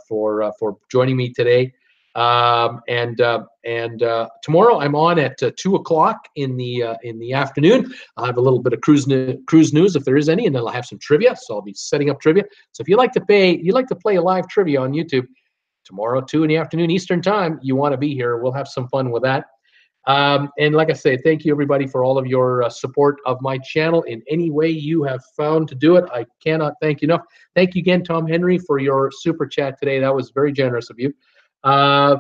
for joining me today. And tomorrow I'm on at 2 o'clock in the afternoon. I'll have a little bit of cruise news if there is any, and then I'll have some trivia. So I'll be setting up trivia. So if you like to play a live trivia on YouTube tomorrow, 2 in the afternoon Eastern time, you want to be here. We'll have some fun with that. And like I say, thank you everybody for all of your support of my channel in any way you have found to do it. I cannot thank you enough. Thank you again, Tom Henry, for your super chat today. That was very generous of you.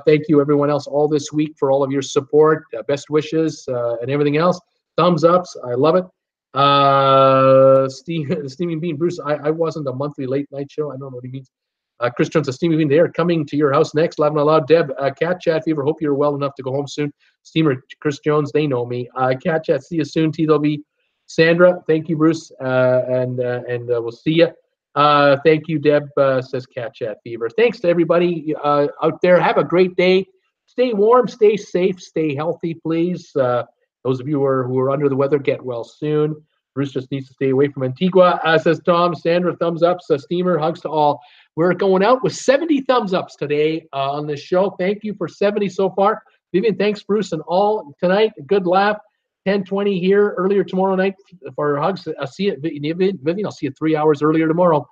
Thank you everyone else all this week for all of your support, best wishes, and everything else. Thumbs ups, I love it. Steaming Bean, Bruce, I wasn't a monthly late night show. I don't know what he means. Chris Jones, Steaming Bean, they are coming to your house next. Laughing out loud. Deb, Cat Chat Fever, hope you're well enough to go home soon. Steamer, Chris Jones, they know me. Cat Chat, see you soon. TWB, Sandra, thank you, Bruce, and we'll see you. Thank you, Deb, says Cat Chat Fever. Thanks to everybody out there. Have a great day. Stay warm, stay safe, stay healthy, please. Those of you who are under the weather, get well soon. Bruce just needs to stay away from Antigua, says Tom. Sandra, thumbs up. Says Steamer, hugs to all. We're going out with 70 thumbs ups today on this show. Thank you for 70 so far. Vivian, thanks, Bruce, and all tonight. A good laugh. 10:20 here earlier tomorrow night for hugs. I'll see you, Vivian. I'll see you 3 hours earlier tomorrow.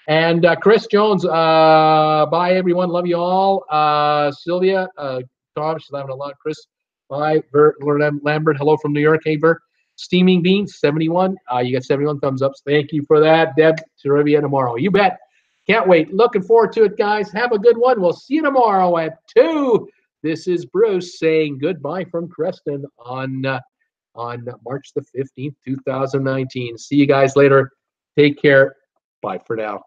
And Chris Jones, bye everyone. Love you all. Sylvia, Tom, she's laughing a lot. Chris, bye. Bert Lambert, hello from New York. Hey, Bert. Steaming Beans, 71. You got 71 thumbs ups. Thank you for that. Deb, trivia tomorrow. You bet. Can't wait. Looking forward to it, guys. Have a good one. We'll see you tomorrow at 2. This is Bruce saying goodbye from Creston on on March the 15th, 2019. See you guys later. Take care. Bye for now.